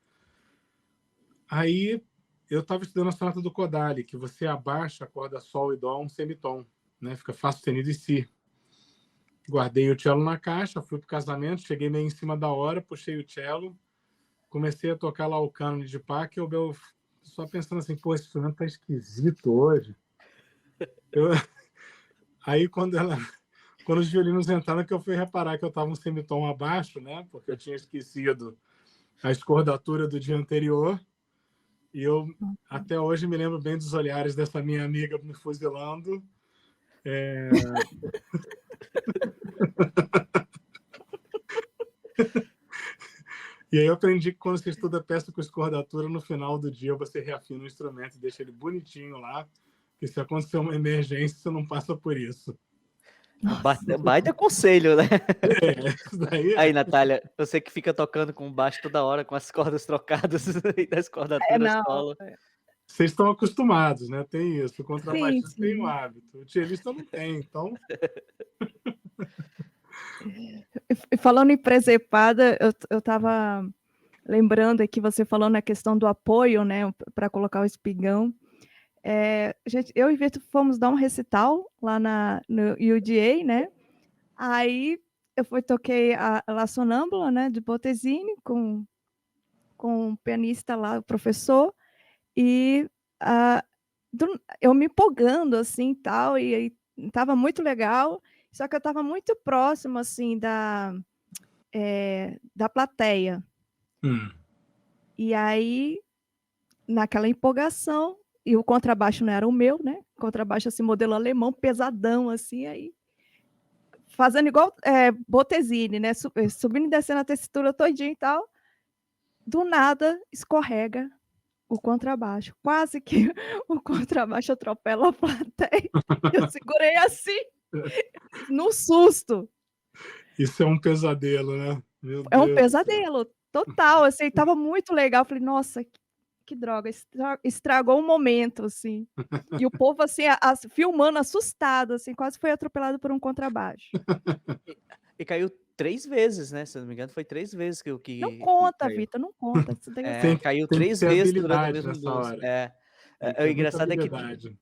Aí eu estava estudando a sonata do Kodály, que você abaixa a corda sol e dó um semitom, né? Fica fá sustenido e si. Guardei o cello na caixa, fui pro casamento, cheguei meio em cima da hora, puxei o cello, comecei a tocar lá o cânone de pá, que eu só pensando assim, pô, esse instrumento tá esquisito hoje. Aí quando quando os violinos entraram, que eu fui reparar que eu estava um semitom abaixo, né? Porque eu tinha esquecido a escordatura do dia anterior. E eu, até hoje, me lembro bem dos olhares dessa minha amiga me fuzilando. E aí eu aprendi que quando você estuda peça com escordatura, no final do dia você reafina o instrumento e deixa ele bonitinho lá, que se acontecer uma emergência, você não passa por isso. Baita conselho, né? Isso daí Aí, Natália, você que fica tocando com baixo toda hora, com as cordas trocadas e das cordaturas Não. solo. Vocês estão acostumados, né? Tem isso. O Sim, contrabaixista tem o sim. hábito. O cellista não tem, então... E falando em presepada, eu estava lembrando aqui, você falando na questão do apoio, né, para colocar o espigão. Gente, eu e Vitor fomos dar um recital lá no UDA, né? Aí eu toquei a La Sonâmbula, né, de Bottesini, com o pianista lá, o professor, e eu me empolgando, assim, tal, e aí estava muito legal, só que eu estava muito próximo, assim, da plateia. E aí, naquela empolgação, e o contrabaixo não era o meu, né? Contrabaixo, assim, modelo alemão, pesadão, assim, aí fazendo igual Bottesini, né? Subindo e descendo a textura todinha e tal. Do nada, escorrega o contrabaixo. Quase que o contrabaixo atropela a plateia. Eu segurei assim, no susto. Isso é um pesadelo, né? Meu É um Deus. pesadelo, total. Assim, tava muito legal. Falei, nossa, que droga, estragou o momento, assim. E o povo, assim, filmando, assustado, assim, quase foi atropelado por um contrabaixo. E caiu 3 vezes, né? Se eu não me engano, foi 3 vezes que Não que conta, caiu. Vitor, não conta. Isso daí Caiu Tem que 3 ter vezes durante a habilidade mesma nessa música. hora. Tem que O ter muita engraçado habilidade.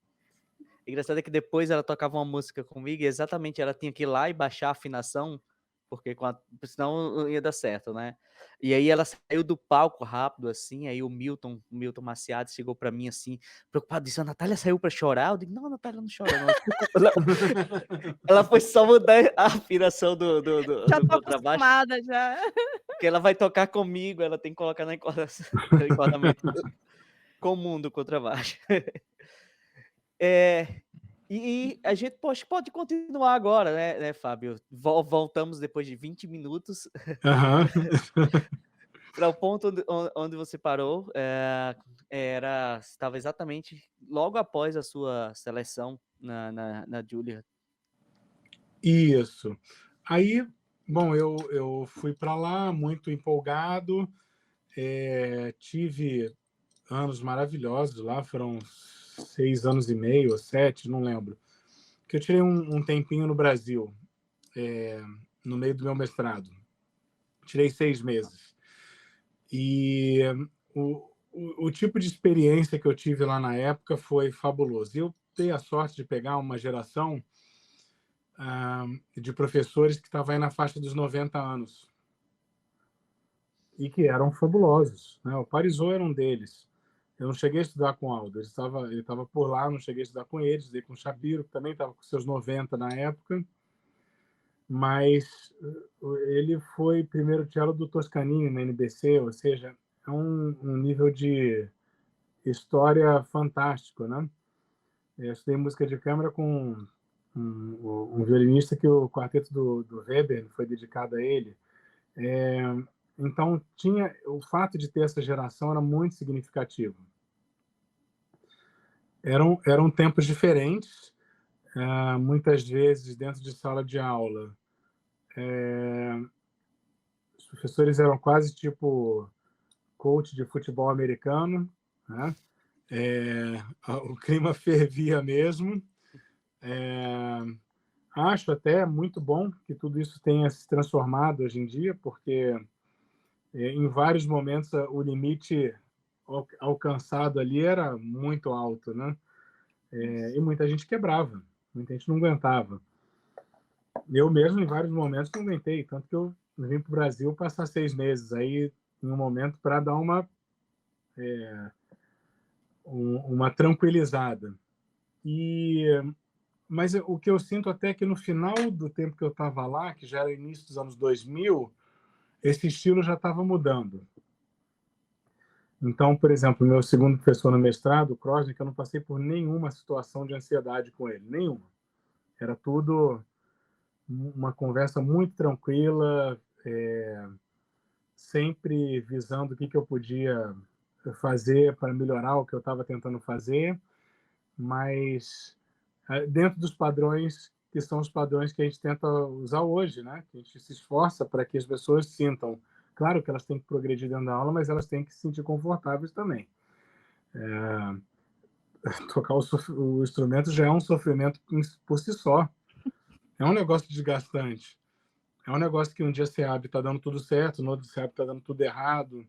é que depois ela tocava uma música comigo e exatamente ela tinha que ir lá e baixar a afinação, porque senão não ia dar certo, né? E aí ela saiu do palco rápido, assim, aí o Milton Maciado chegou pra mim, assim, preocupado, disse, a Natália saiu pra chorar? Eu digo, não, a Natália não chora, não. Ela foi só mudar a afinação já do tô contrabaixo, acostumada, já. porque ela vai tocar comigo, ela tem que colocar no encordamento comum do contrabaixo. E a gente pode continuar agora, né, Fábio? Voltamos depois de 20 minutos para o ponto onde você parou. Estava exatamente logo após a sua seleção na Juilliard. Isso. Aí, bom, eu fui para lá muito empolgado, tive anos maravilhosos lá, foram 6 anos e meio, ou 7, não lembro. Que eu tirei um tempinho no Brasil, no meio do meu mestrado. Tirei 6 meses. E o tipo de experiência que eu tive lá na época foi fabuloso. Eu dei a sorte de pegar uma geração de professores que estavam aí na faixa dos 90 anos e que eram fabulosos, né? O Parisot era um deles. Eu não cheguei a estudar com o Aldo, ele estava por lá, não cheguei a estudar com ele, estudei com o Shapiro, que também estava com seus 90 na época, mas ele foi primeiro cello do Toscanini na NBC, ou seja, é um nível de história fantástico, né? Eu estudei música de câmara com um violinista que o quarteto do Weber foi dedicado a ele. Então, o fato de ter essa geração era muito significativo. Eram tempos diferentes, muitas vezes dentro de sala de aula. Os professores eram quase tipo coach de futebol americano, né? O clima fervia mesmo. Acho até muito bom que tudo isso tenha se transformado hoje em dia, porque em vários momentos o limite alcançado ali era muito alto, né? E muita gente quebrava, muita gente não aguentava. Eu mesmo, em vários momentos, não aguentei, tanto que eu vim para o Brasil passar 6 meses aí, em um momento, para dar uma tranquilizada. E Mas o que eu sinto até que no final do tempo que eu estava lá, que já era início dos anos 2000, esse estilo já estava mudando. Então, por exemplo, meu segundo professor no mestrado, o Krosnick, eu não passei por nenhuma situação de ansiedade com ele, nenhuma. Era tudo uma conversa muito tranquila, sempre visando o que eu podia fazer para melhorar o que eu estava tentando fazer, mas dentro dos padrões que são os padrões que a gente tenta usar hoje, né? Que a gente se esforça para que as pessoas sintam. Claro que elas têm que progredir dentro da aula, mas elas têm que se sentir confortáveis também. Tocar o instrumento já é um sofrimento por si só. É um negócio desgastante. É um negócio que um dia você abre e está dando tudo certo, no outro você abre e está dando tudo errado.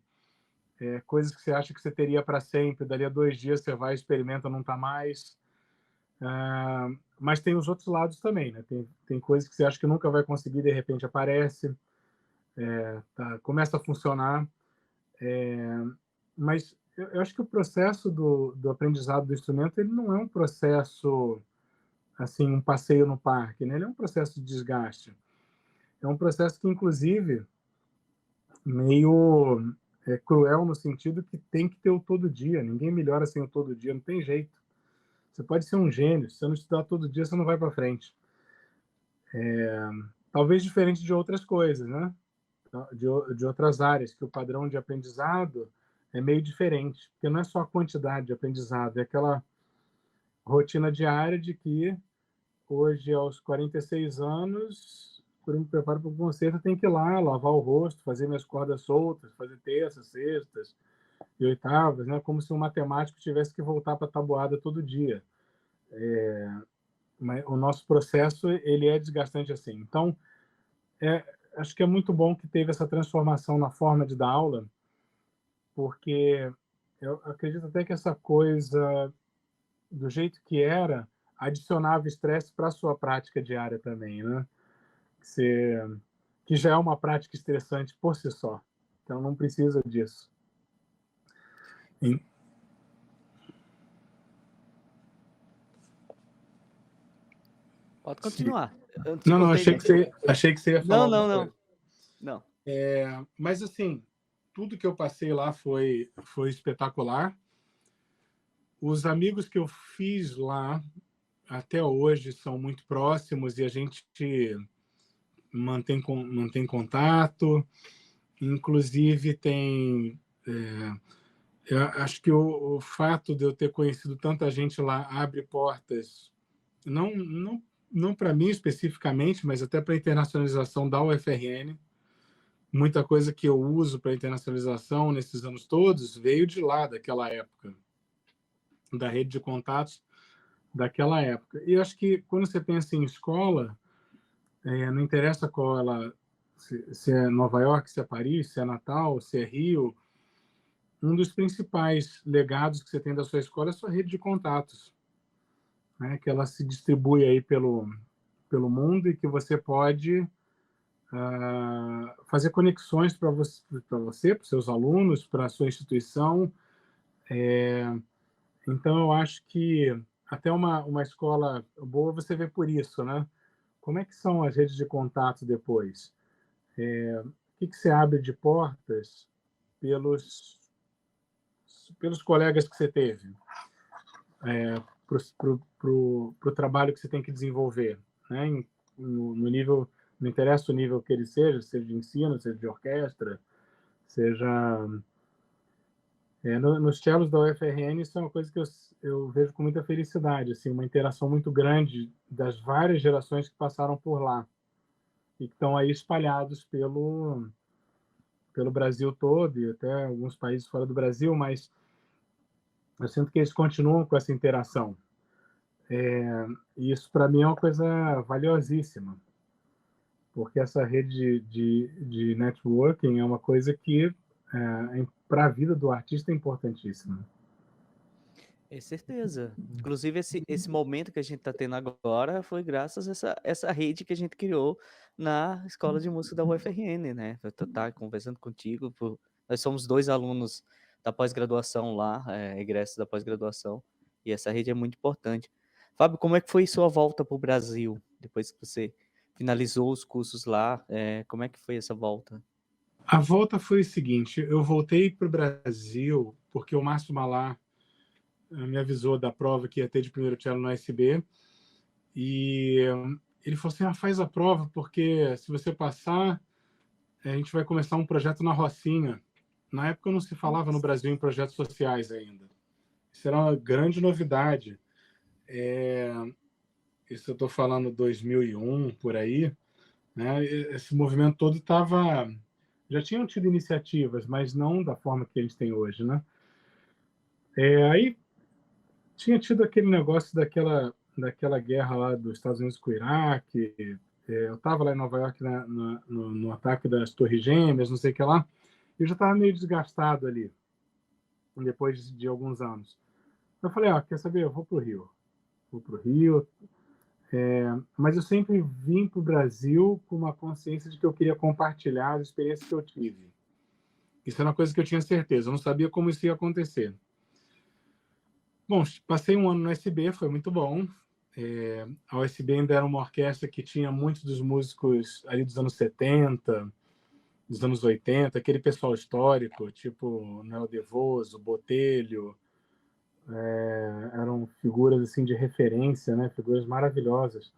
Coisas que você acha que você teria para sempre, dali a 2 dias você vai, experimenta, não está mais. Mas tem os outros lados também, né? Tem coisas que você acha que nunca vai conseguir, de repente aparece, começa a funcionar. Mas eu acho que o processo do aprendizado do instrumento ele não é um processo assim, um passeio no parque, né? Ele é um processo de desgaste. É um processo que, inclusive, meio cruel no sentido que tem que ter o todo dia. Ninguém melhora sem o todo dia, não tem jeito. Você pode ser um gênio, se você não estudar todo dia, você não vai para frente. Talvez diferente de outras coisas, né? De outras áreas, que o padrão de aprendizado é meio diferente, porque não é só a quantidade de aprendizado, é aquela rotina diária de que hoje, aos 46 anos, quando eu me preparo para o concerto, eu tenho que ir lá, lavar o rosto, fazer minhas cordas soltas, fazer terças, sextas e oitavas, né? Como se um matemático tivesse que voltar para a tabuada todo dia. Mas o nosso processo ele é desgastante assim. Então, acho que é muito bom que teve essa transformação na forma de dar aula, porque eu acredito até que essa coisa, do jeito que era, adicionava estresse para a sua prática diária também, né? Que já é uma prática estressante por si só. Então, não precisa disso. Pode continuar. Eu te Não, cortei, achei que você ia falar alguma coisa. Não. Mas, assim, tudo que eu passei lá foi espetacular. Os amigos que eu fiz lá até hoje são muito próximos e a gente mantém contato. Inclusive, eu acho que o fato de eu ter conhecido tanta gente lá abre portas, não para mim especificamente, mas até para a internacionalização da UFRN. Muita coisa que eu uso para internacionalização nesses anos todos veio de lá, daquela época, da rede de contatos daquela época. E eu acho que quando você pensa em escola, não interessa qual ela, se é Nova York, se é Paris, se é Natal, se é Rio, um dos principais legados que você tem da sua escola é a sua rede de contatos, né? Que ela se distribui aí pelo mundo e que você pode fazer conexões para você, para os seus alunos, para a sua instituição. Então, eu acho que até uma escola boa você vê por isso, né? Como é que são as redes de contato depois? O que você abre de portas pelos colegas que você teve, para o trabalho que você tem que desenvolver, né? No nível, não interessa o nível que ele seja de ensino, seja de orquestra, seja nos cellos da UFRN. Isso é uma coisa que eu vejo com muita felicidade, assim, uma interação muito grande das várias gerações que passaram por lá e que estão aí espalhados pelo Brasil todo e até alguns países fora do Brasil, mas eu sinto que eles continuam com essa interação. E isso, para mim, é uma coisa valiosíssima, porque essa rede de networking é uma coisa que, para a vida do artista, é importantíssima. É certeza. Inclusive, esse momento que a gente está tendo agora foi graças a essa rede que a gente criou na Escola de Música da UFRN, né? Eu estar conversando contigo. Nós somos 2 alunos da pós-graduação lá, egressos da pós-graduação, e essa rede é muito importante. Fábio, como é que foi sua volta para o Brasil, depois que você finalizou os cursos lá? Como é que foi essa volta? A volta foi o seguinte, eu voltei para o Brasil porque o Márcio Malá me avisou da prova que ia ter de primeiro cello no ASB, e ele falou assim, faz a prova, porque se você passar, a gente vai começar um projeto na Rocinha. Na época não se falava no Brasil em projetos sociais ainda. Isso era uma grande novidade. Isso eu estou falando 2001, por aí. Né? Esse movimento todo estava... Já tinham tido iniciativas, mas não da forma que eles têm hoje. Né? Aí tinha tido aquele negócio daquela guerra lá dos Estados Unidos com o Iraque. Eu estava lá em Nova York no ataque das Torres Gêmeas, não sei o que lá. Eu já estava meio desgastado ali, depois de alguns anos. Eu falei, quer saber? Eu vou para o Rio. Vou para o Rio. Mas eu sempre vim para o Brasil com uma consciência de que eu queria compartilhar as experiências que eu tive. Isso era uma coisa que eu tinha certeza. Eu não sabia como isso ia acontecer. Bom, passei um ano no SB, foi muito bom. A USB ainda era uma orquestra que tinha muitos dos músicos ali dos anos 70, dos anos 80, aquele pessoal histórico, tipo Noel Devoso, Botelho, eram figuras assim de referência, né? Figuras maravilhosas.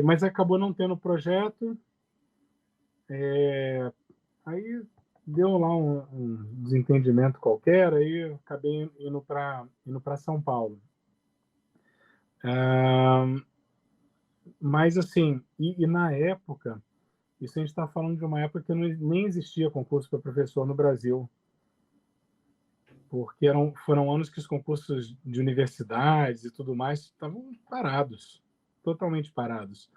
Mas acabou não tendo projeto. Aí deu lá um desentendimento qualquer, aí eu acabei indo para São Paulo. Mas assim, e na época, isso a gente está falando de uma época que nem existia concurso para professor no Brasil, porque foram anos que os concursos de universidades e tudo mais estavam parados, totalmente parados.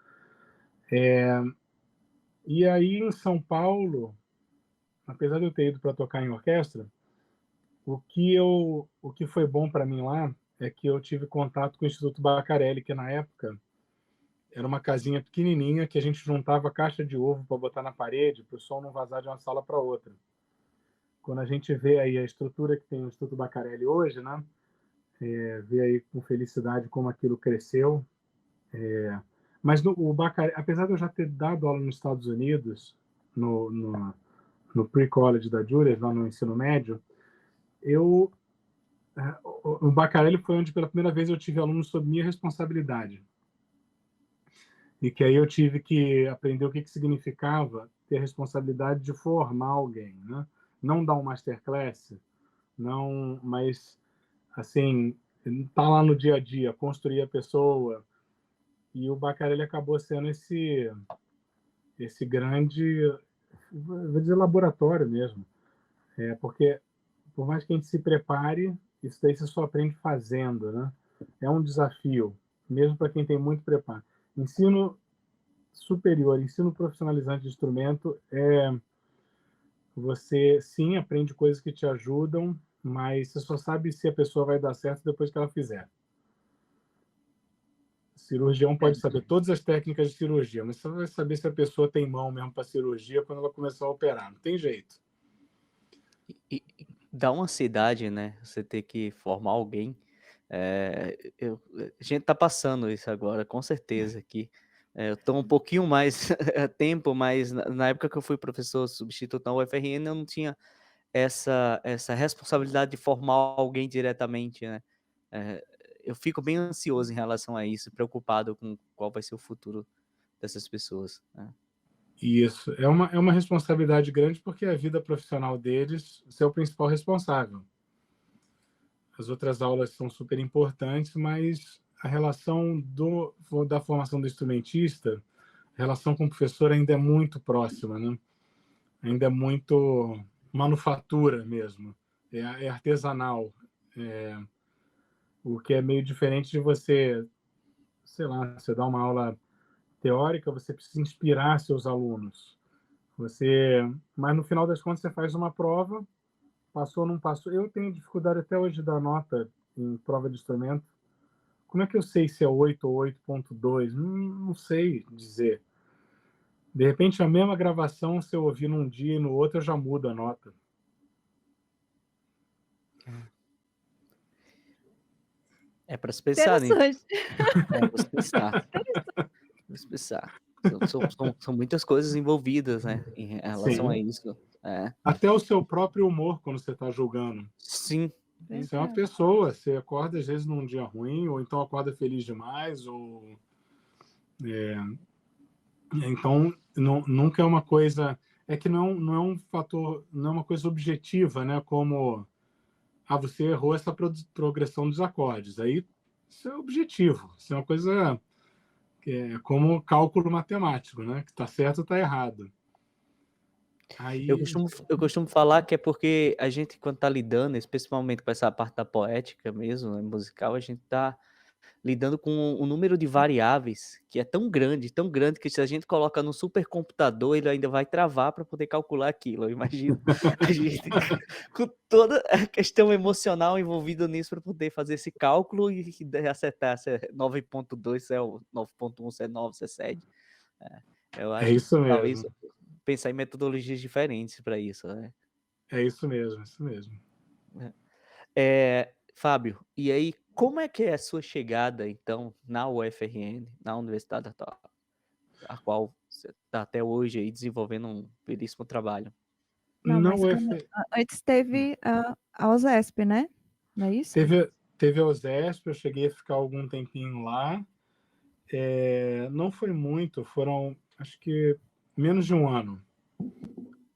E aí em São Paulo, apesar de eu ter ido para tocar em orquestra, o que foi bom para mim lá é que eu tive contato com o Instituto Bacarelli, que na época era uma casinha pequenininha que a gente juntava caixa de ovo para botar na parede, para o som não vazar de uma sala para outra. Quando a gente vê aí a estrutura que tem o Instituto Bacarelli hoje, né? Vê aí com felicidade como aquilo cresceu. Mas o Bacarelli, apesar de eu já ter dado aula nos Estados Unidos, no pre-college da Juilliard, lá no ensino médio, o Bacarelli foi onde pela primeira vez eu tive alunos sob minha responsabilidade. E que aí eu tive que aprender o que significava ter a responsabilidade de formar alguém, né? Não dar um masterclass, não, mas assim, tá lá no dia a dia, construir a pessoa. E o Bacarelli acabou sendo esse grande, vou dizer, laboratório mesmo. Porque por mais que a gente se prepare, isso daí você só aprende fazendo, né? É um desafio, mesmo para quem tem muito preparo. Ensino superior, ensino profissionalizante de instrumento, você sim aprende coisas que te ajudam, mas você só sabe se a pessoa vai dar certo depois que ela fizer. O cirurgião pode saber todas as técnicas de cirurgia, mas você vai saber se a pessoa tem mão mesmo para cirurgia quando ela começar a operar. Não tem jeito. E dá uma ansiedade, né? Você ter que formar alguém. A gente tá passando isso agora, com certeza, que eu estou um pouquinho mais tempo, mas na época que eu fui professor substituto na UFRN, eu não tinha essa responsabilidade de formar alguém diretamente, né? Eu fico bem ansioso em relação a isso, preocupado com qual vai ser o futuro dessas pessoas, né? Isso. É uma responsabilidade grande porque a vida profissional deles, você é o principal responsável. As outras aulas são super importantes, mas a relação da formação do instrumentista, a relação com o professor ainda é muito próxima, né? Ainda é muito manufatura mesmo. É artesanal. O que é meio diferente de você, sei lá, você dá uma aula teórica, você precisa inspirar seus alunos. Mas no final das contas você faz uma prova, passou ou não passou. Eu tenho dificuldade até hoje de dar nota em prova de instrumento. Como é que eu sei se é 8 ou 8.2? Não sei dizer. De repente, a mesma gravação, se eu ouvir num dia e no outro, eu já mudo a nota. É para se pensar, né? Interessante. É para se pensar. Pra se pensar. São muitas coisas envolvidas, né? Em relação a Sim. isso. É. Até o seu próprio humor quando você está julgando. Sim. Você é uma Verdade. pessoa, você acorda às vezes num dia ruim, ou então acorda feliz demais, ou então nunca é uma coisa, é que não é um fator, não é uma coisa objetiva, né? Como você errou essa progressão dos acordes. Aí isso é objetivo, isso é uma coisa que é como cálculo matemático, né? Que está certo ou está errado. Eu Aí costumo falar que é porque a gente, quando tá lidando, especialmente com essa parte da poética mesmo, né, musical, a gente tá lidando com um número de variáveis que é tão grande, que se a gente coloca no supercomputador, ele ainda vai travar para poder calcular aquilo. Eu imagino a gente com toda a questão emocional envolvida nisso para poder fazer esse cálculo e acertar se é 9.2, se é o 9.1, se é 9, se é 7. Eu é acho que isso talvez mesmo, pensar em metodologias diferentes para isso, né? é isso mesmo, isso mesmo. Fábio, e aí, como é que é a sua chegada, então, na UFRN, na Universidade a qual você está até hoje aí desenvolvendo um belíssimo trabalho? Não, Não mas é, antes teve a USESP, né? Não é isso? teve a USESP, eu cheguei a ficar algum tempinho lá. Não foi muito, foram acho que menos de um ano,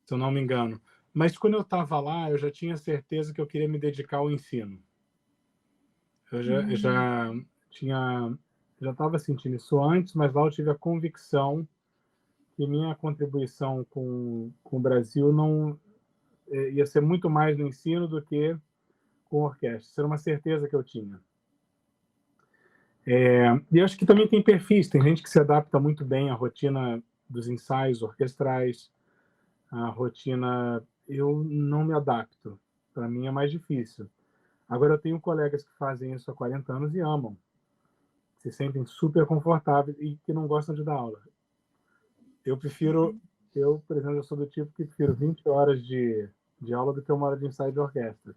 se eu não me engano. Mas quando eu estava lá, eu já tinha certeza que eu queria me dedicar ao ensino. Eu já estava sentindo isso antes, mas lá eu tive a convicção que minha contribuição com o Brasil não ia ser muito mais no ensino do que com orquestra. Isso era uma certeza que eu tinha. E acho que também tem perfis, tem gente que se adapta muito bem à rotina dos ensaios orquestrais, à rotina. Eu não me adapto, para mim é mais difícil. Agora, eu tenho colegas que fazem isso há 40 anos e amam, se sentem super confortáveis e que não gostam de dar aula. Eu prefiro, por exemplo, eu sou do tipo que prefiro 20 horas de aula do que 1 hora de ensaio de orquestra.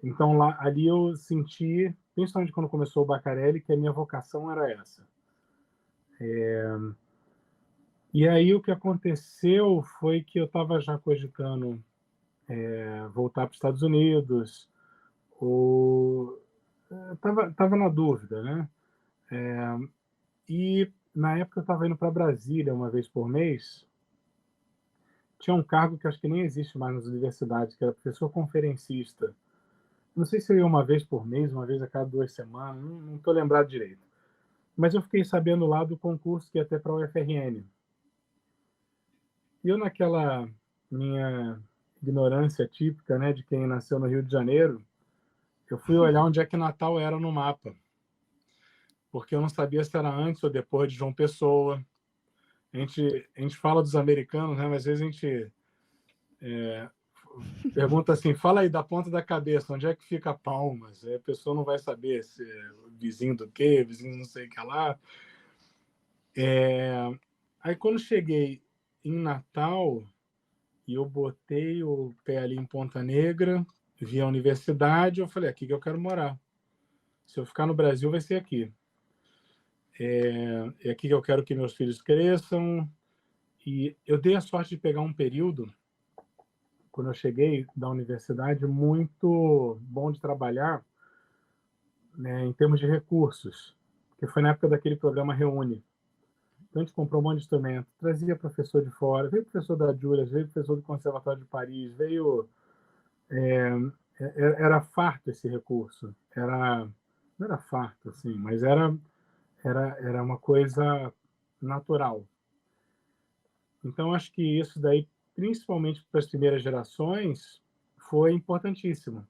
Então, ali eu senti, principalmente quando começou o Baccarelli, que a minha vocação era essa. E aí o que aconteceu foi que eu estava já cogitando voltar para os Estados Unidos, ou estava na dúvida, né? E na época eu estava indo para Brasília uma vez por mês. Tinha um cargo que acho que nem existe mais nas universidades, que era professor conferencista. Não sei se eu ia uma vez por mês, uma vez a cada 2 semanas, não estou lembrado direito. Mas eu fiquei sabendo lá do concurso que ia ter para a UFRN. E eu, naquela minha ignorância típica, né, de quem nasceu no Rio de Janeiro, eu fui olhar onde é que Natal era no mapa, porque eu não sabia se era antes ou depois de João Pessoa. A gente fala dos americanos, né, mas às vezes a gente pergunta assim, fala aí da ponta da cabeça, onde é que fica Palmas? Aí a pessoa não vai saber se é vizinho do quê, vizinho não sei o que lá. Aí quando cheguei em Natal, e eu botei o pé ali em Ponta Negra, vi a universidade, eu falei, aqui que eu quero morar. Se eu ficar no Brasil, vai ser aqui. É aqui que eu quero que meus filhos cresçam. E eu dei a sorte de pegar um período, quando eu cheguei da universidade, muito bom de trabalhar, né, em termos de recursos, que foi na época daquele programa Reúne. Então a gente comprou um monte de instrumento, trazia professor de fora, veio professor da Juilliard, veio professor do Conservatório de Paris, veio era farto esse recurso. Não era farto, assim, mas era uma coisa natural. Então, acho que isso daí, principalmente para as primeiras gerações, foi importantíssimo.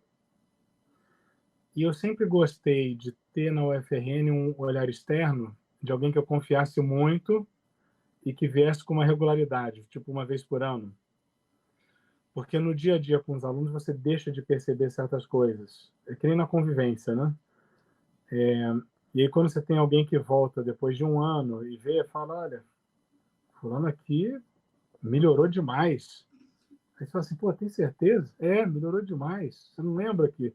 E eu sempre gostei de ter na UFRN um olhar externo de alguém que eu confiasse muito e que viesse com uma regularidade, tipo uma vez por ano. Porque no dia a dia com os alunos você deixa de perceber certas coisas. É que nem na convivência, né? E aí quando você tem alguém que volta depois de um ano e vê, fala, olha, fulano aqui melhorou demais. Aí você fala assim, pô, tem certeza? Melhorou demais. Você não lembra que...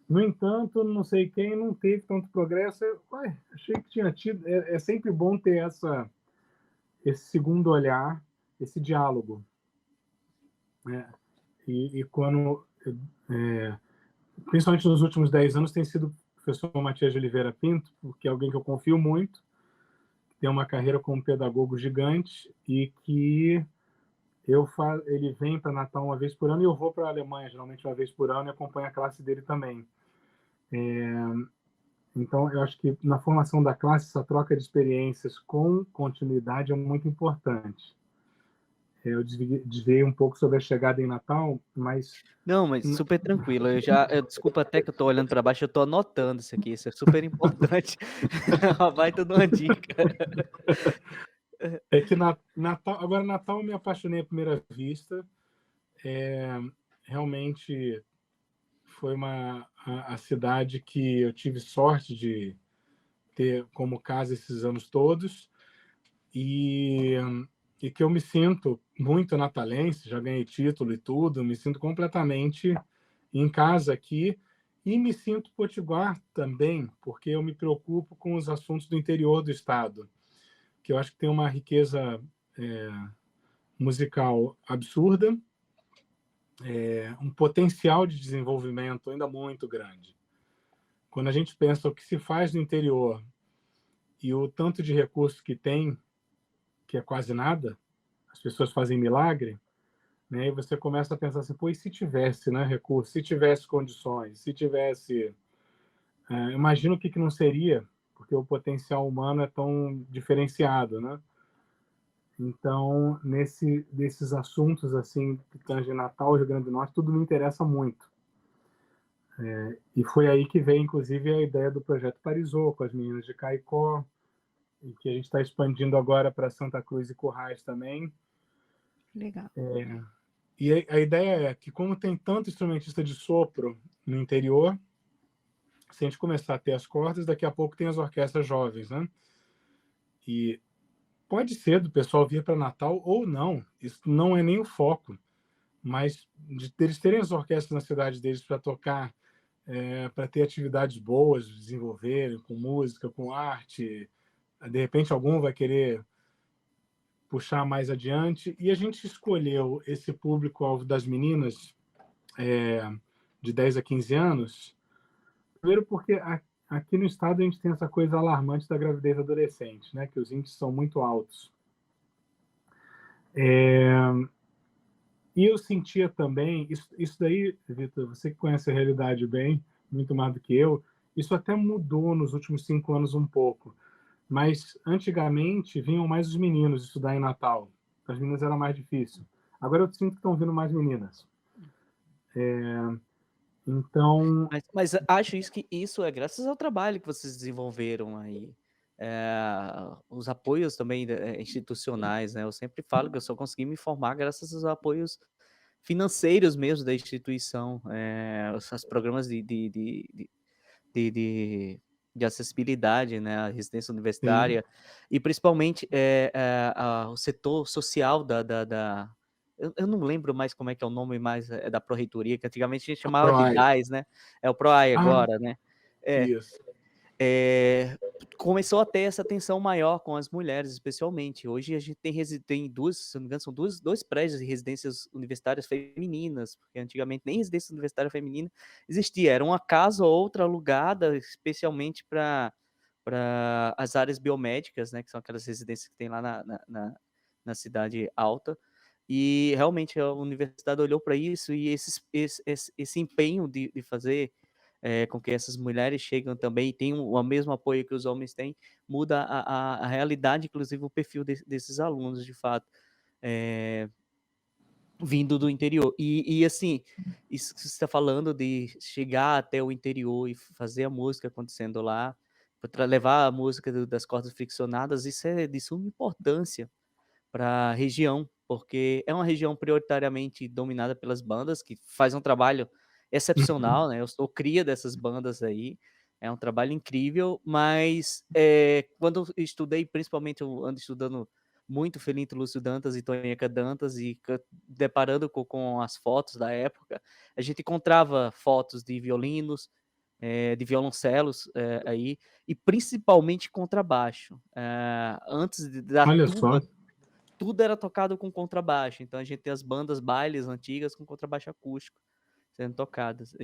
No entanto, não sei quem não teve tanto progresso. Ué, achei que tinha tido. É sempre bom ter esse segundo olhar, esse diálogo, né? E quando, é, principalmente nos últimos 10 anos, tem sido o professor Matias de Oliveira Pinto, porque é alguém que eu confio muito, que tem uma carreira como pedagogo gigante e que ele vem para Natal uma vez por ano e eu vou para a Alemanha, geralmente uma vez por ano, e acompanho a classe dele também. Então, eu acho que na formação da classe, essa troca de experiências com continuidade é muito importante. Eu desviei um pouco sobre a chegada em Natal, mas Não, mas super tranquilo. Desculpa até que eu tô olhando para baixo, eu tô anotando isso aqui, isso é super importante. Uma baita de uma dica. é que Natal eu me apaixonei à primeira vista. Realmente foi a cidade que eu tive sorte de ter como casa esses anos todos e, e que eu me sinto muito natalense, já ganhei título e tudo, me sinto completamente em casa aqui e me sinto potiguar também, porque eu me preocupo com os assuntos do interior do estado, que eu acho que tem uma riqueza musical absurda, um potencial de desenvolvimento ainda muito grande. Quando a gente pensa o que se faz no interior e o tanto de recursos que tem, que é quase nada, as pessoas fazem milagre, né? E você começa a pensar assim, pô, e se tivesse, né, recursos, se tivesse condições, se tivesse... imagina o que não seria, porque o potencial humano é tão diferenciado, né? Então, desses assuntos assim que tangem Natal, Rio Grande do Norte, tudo me interessa muito. E foi aí que veio, inclusive, a ideia do projeto Parisô, com as meninas de Caicó, e que a gente está expandindo agora para Santa Cruz e Currais também. Legal. E a ideia é que, como tem tanto instrumentista de sopro no interior, se a gente começar a ter as cordas, daqui a pouco tem as orquestras jovens, né? E pode ser do pessoal vir para Natal ou não, isso não é nem o foco, mas de eles terem as orquestras na cidade deles para tocar, para ter atividades boas, desenvolverem com música, com arte, de repente algum vai querer puxar mais adiante. E a gente escolheu esse público-alvo das meninas de 10 a 15 anos, primeiro porque aqui no estado a gente tem essa coisa alarmante da gravidez adolescente, né? Que os índices são muito altos. E eu sentia também, isso daí, Vitor, você que conhece a realidade bem, muito mais do que eu, isso até mudou nos últimos 5 anos um pouco. Mas antigamente vinham mais os meninos estudar em Natal. As meninas era mais difícil. Agora eu sinto que estão vindo mais meninas. Então, Mas acho que isso é graças ao trabalho que vocês desenvolveram aí. Os apoios também institucionais, né? Eu sempre falo que eu só consegui me formar graças aos apoios financeiros mesmo da instituição, os programas de acessibilidade, né, à residência sim. universitária, e principalmente o setor social eu não lembro mais como é que é o nome mais da pró-reitoria, que antigamente a gente A chamava de PROAI. DAIS, né? É o PROAI Ah, agora, né? É, isso. começou a ter essa atenção maior com as mulheres, especialmente. Hoje a gente tem duas, se não me engano, são dois prédios de residências universitárias femininas, porque antigamente nem residência universitária feminina existia, era uma casa ou outra alugada especialmente para as áreas biomédicas, né, que são aquelas residências que tem lá na cidade alta. E realmente a universidade olhou para isso e esse empenho de fazer com que essas mulheres chegam também e tenham o mesmo apoio que os homens têm, muda a realidade, inclusive o perfil desses alunos, de fato, vindo do interior. E assim, isso que você está falando de chegar até o interior e fazer a música acontecendo lá, para levar a música das cordas friccionadas, isso é de suma importância para a região, porque é uma região prioritariamente dominada pelas bandas, que faz um trabalho excepcional, né? Eu sou cria dessas bandas aí, é um trabalho incrível, mas quando eu estudei, principalmente eu ando estudando muito Felinto Lúcio Dantas e Tonheca Dantas, e deparando com as fotos da época, a gente encontrava fotos de violinos, de violoncelos aí, e principalmente contrabaixo. Antes de da Olha tuba, só. tudo era tocado com contrabaixo, então a gente tem as bandas bailes antigas com contrabaixo acústico sendo tocadas.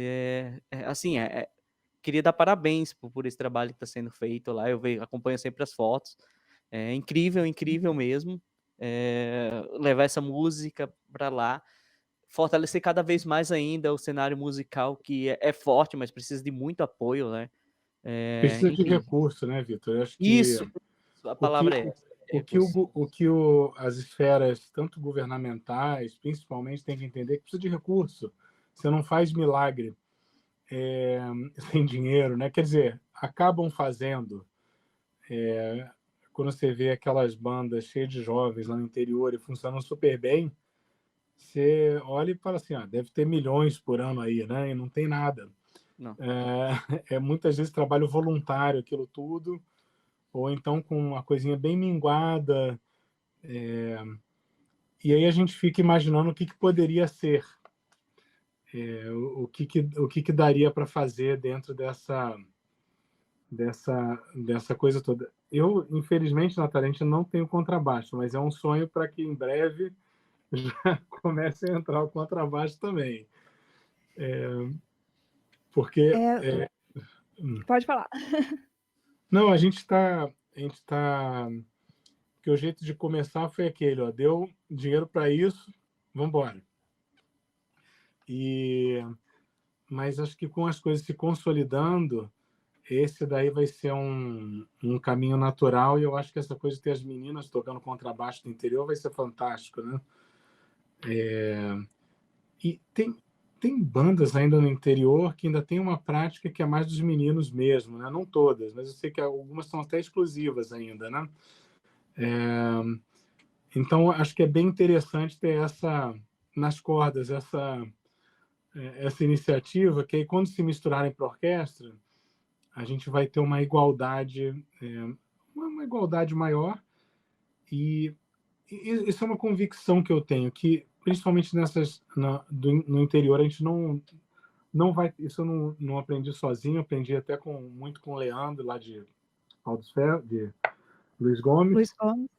Assim, queria dar parabéns por esse trabalho que está sendo feito lá, acompanho sempre as fotos, é incrível, incrível mesmo, levar essa música para lá, fortalecer cada vez mais ainda o cenário musical, que é forte, mas precisa de muito apoio, né? Precisa de Incrível. recurso, né, Vitor? Eu acho que Isso, a o que, palavra é essa, o que, recurso. as esferas, tanto governamentais, principalmente, têm que entender que precisa de recurso. Você não faz milagre sem dinheiro, né? Quer dizer, acabam fazendo. Quando você vê aquelas bandas cheias de jovens lá no interior e funcionam super bem, você olha e fala assim, deve ter milhões por ano aí, né? E não tem nada. Não. Muitas vezes trabalho voluntário, aquilo tudo, ou então com uma coisinha bem minguada. E aí a gente fica imaginando o que poderia ser, o que daria para fazer dentro dessa coisa toda. Eu, infelizmente, Natália, a gente não tenho contrabaixo, mas é um sonho para que em breve já comece a entrar o contrabaixo também. Porque... Pode falar. Não, a gente está... Porque o jeito de começar foi aquele, deu dinheiro para isso, vamos embora. Mas acho que com as coisas se consolidando, esse daí vai ser um caminho natural, e eu acho que essa coisa de ter as meninas tocando contrabaixo no interior vai ser fantástico, né? E tem bandas ainda no interior que ainda tem uma prática que é mais dos meninos mesmo, né? Não todas, mas eu sei que algumas são até exclusivas ainda, né? Então, acho que é bem interessante ter nas cordas, essa iniciativa, que aí quando se misturarem para a orquestra, a gente vai ter uma igualdade, uma igualdade maior, e isso é uma convicção que eu tenho, que principalmente no interior a gente não vai, isso eu não aprendi sozinho, aprendi até muito com o Leandro lá de Luiz Gomes, Luiz Gomes.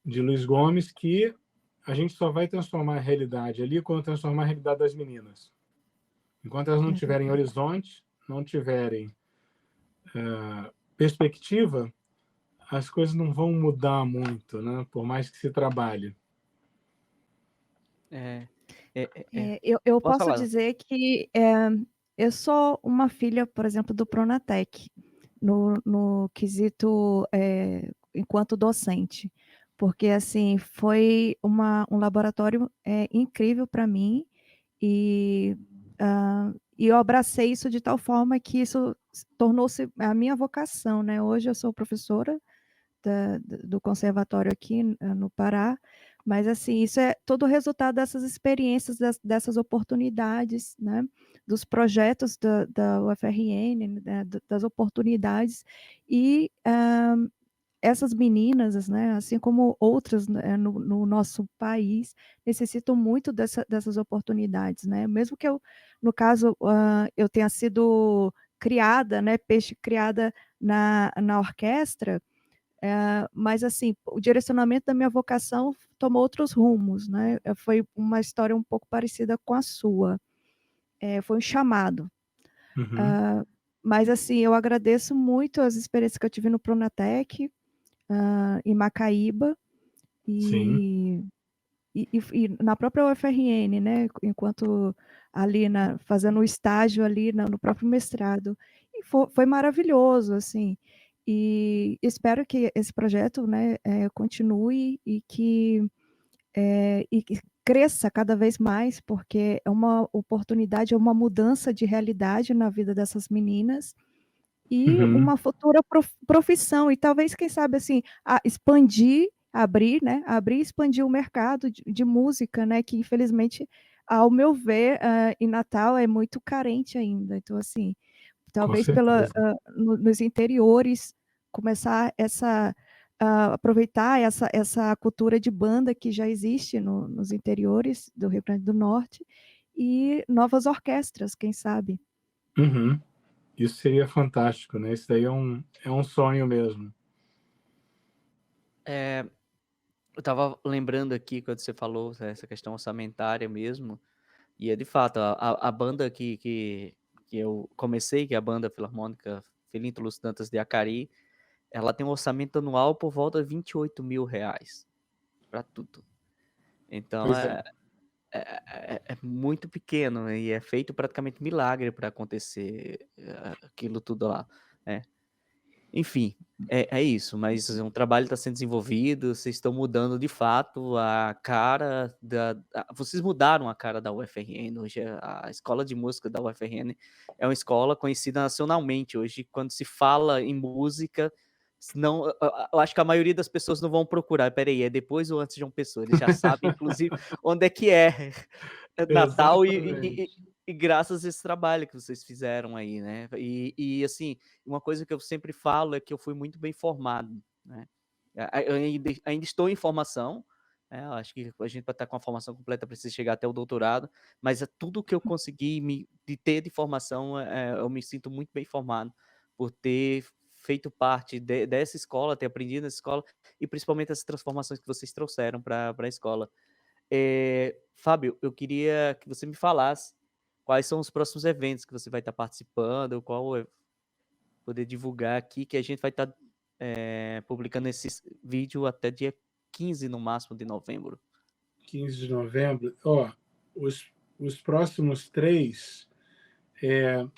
de Luiz Gomes, que a gente só vai transformar a realidade ali quando transformar a realidade das meninas. Enquanto elas não tiverem horizonte, não tiverem perspectiva, as coisas não vão mudar muito, né? Por mais que se trabalhe. Eu Posso posso falar? dizer que eu sou uma filha, por exemplo, do Pronatec, no quesito enquanto docente, porque assim foi um laboratório incrível para mim, e eu abracei isso de tal forma que isso tornou-se a minha vocação, né? Hoje eu sou professora do conservatório aqui no Pará, mas assim, isso é todo o resultado dessas experiências, dessas oportunidades, né? Dos projetos da UFRN, né? Das oportunidades, e essas meninas, né, assim como outras, né, no nosso país, necessitam muito dessas oportunidades, né? Mesmo que no caso, eu tenha sido criada, né, criada na orquestra, mas assim, o direcionamento da minha vocação tomou outros rumos, né? Foi uma história um pouco parecida com a sua. Foi um chamado. Uhum. Mas assim, eu agradeço muito as experiências que eu tive no Pronatec, em Macaíba, Sim. e na própria UFRN, né? Enquanto ali fazendo o estágio ali no próprio mestrado. E foi maravilhoso, assim. E espero que esse projeto, né, continue e que cresça cada vez mais, porque é uma oportunidade, é uma mudança de realidade na vida dessas meninas, e Uhum. uma futura profissão, e talvez, quem sabe, assim, expandir, abrir, né, abrir e expandir o mercado de música, né, que infelizmente, ao meu ver, em Natal é muito carente ainda. Então, assim, Com talvez certeza. nos interiores, começar aproveitar essa cultura de banda que já existe nos interiores do Rio Grande do Norte, e novas orquestras, quem sabe. Uhum. Isso seria fantástico, né? Isso daí é um sonho mesmo. Eu tava lembrando aqui, quando você falou essa questão orçamentária mesmo, e é de fato, a banda que eu comecei, que é a Banda Filarmônica Filinto Lúcio Dantas de Acari, ela tem um orçamento anual por volta de R$ 28.000 para tudo. Então Pois é. é muito pequeno, né, e é feito praticamente milagre para acontecer aquilo tudo lá, né? Enfim, é isso, mas um trabalho está sendo desenvolvido, vocês estão mudando de fato a cara vocês mudaram a cara da UFRN. Hoje a escola de música da UFRN é uma escola conhecida nacionalmente. Hoje, quando se fala em música, não, eu acho que a maioria das pessoas não vão procurar, peraí, é depois ou antes de João Pessoa? Eles já sabem, inclusive, onde é que é Natal Exatamente. e graças a esse trabalho que vocês fizeram aí, né? E assim, uma coisa que eu sempre falo é que eu fui muito bem formado, né? Eu ainda estou em formação, né? Eu acho que a gente para estar com a formação completa precisa chegar até o doutorado, mas é tudo que eu consegui de ter de formação, eu me sinto muito bem formado por ter feito parte dessa escola, ter aprendido nessa escola e principalmente as transformações que vocês trouxeram para a escola. Fábio, eu queria que você me falasse quais são os próximos eventos que você vai estar participando, poder divulgar aqui, que a gente vai estar publicando esse vídeo até dia 15, no máximo, de novembro. 15 de novembro. Ó, os próximos 3.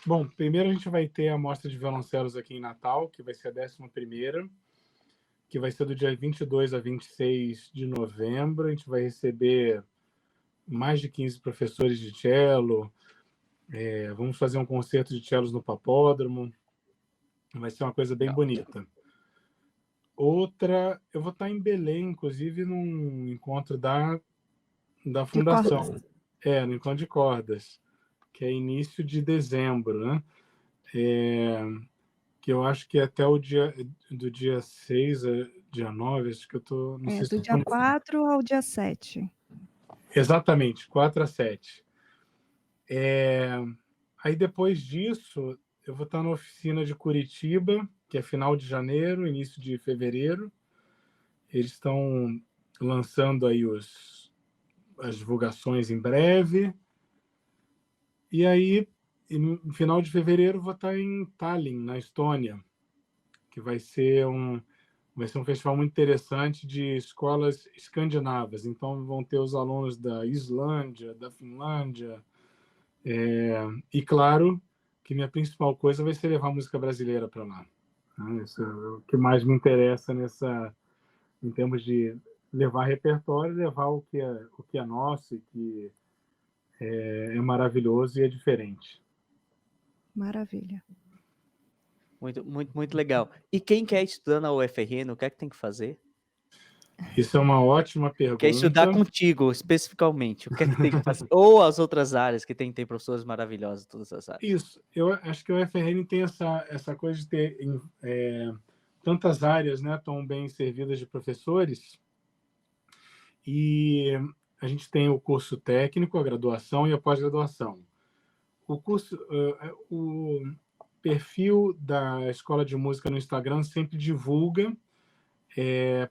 Bom, primeiro a gente vai ter a mostra de violoncelos aqui em Natal, que vai ser a 11ª, que vai ser do dia 22 a 26 de novembro. A gente vai receber mais de 15 professores de cello. Vamos fazer um concerto de cellos no Papódromo. Vai ser uma coisa bem bonita. Outra, eu vou estar em Belém, inclusive, num encontro da Fundação. No encontro de cordas, que é início de dezembro, né? Que eu acho que é até o dia 6 a dia 9, acho que eu tô, não sei se Do dia 4 ao dia 7. Exatamente, 4 a 7. Aí depois disso, eu vou estar na oficina de Curitiba, que é final de janeiro, início de fevereiro. Eles estão lançando aí as divulgações em breve. E aí, no final de fevereiro, vou estar em Tallinn, na Estônia, que vai ser um festival muito interessante de escolas escandinavas. Então, vão ter os alunos da Islândia, da Finlândia. E, claro, que minha principal coisa vai ser levar música brasileira para lá. Isso é o que mais me interessa em termos de levar repertório, levar o que é nosso e que é maravilhoso e é diferente. Maravilha. Muito, muito, muito legal. E quem quer estudar na UFRN, o que é que tem que fazer? Isso é uma ótima pergunta. Quer estudar contigo, especificamente, o que é que tem que fazer? Ou as outras áreas, que tem professores maravilhosos, todas as áreas. Isso, eu acho que o UFRN tem essa coisa de ter tantas áreas, né, tão bem servidas de professores. E a gente tem o curso técnico, a graduação e a pós-graduação. O perfil da Escola de Música no Instagram sempre divulga,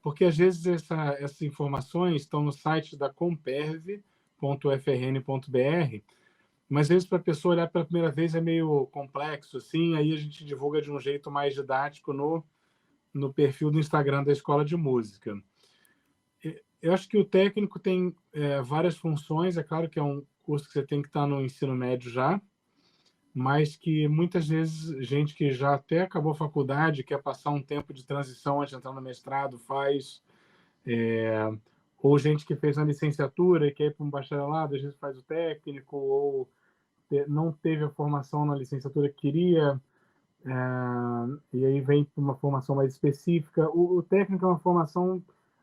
porque às vezes essas informações estão no site da comperv.ufrn.br, mas às vezes para a pessoa olhar pela primeira vez é meio complexo, assim, aí a gente divulga de um jeito mais didático no perfil do Instagram da Escola de Música. Eu acho que o técnico tem várias funções. É claro que é um curso que você tem que estar no ensino médio já, mas que muitas vezes gente que já até acabou a faculdade, quer passar um tempo de transição antes de entrar no mestrado, faz. Ou gente que fez uma licenciatura e quer ir para um bacharelado, às vezes faz o técnico, ou não teve a formação na licenciatura que queria, e aí vem para uma formação mais específica. O técnico é uma formação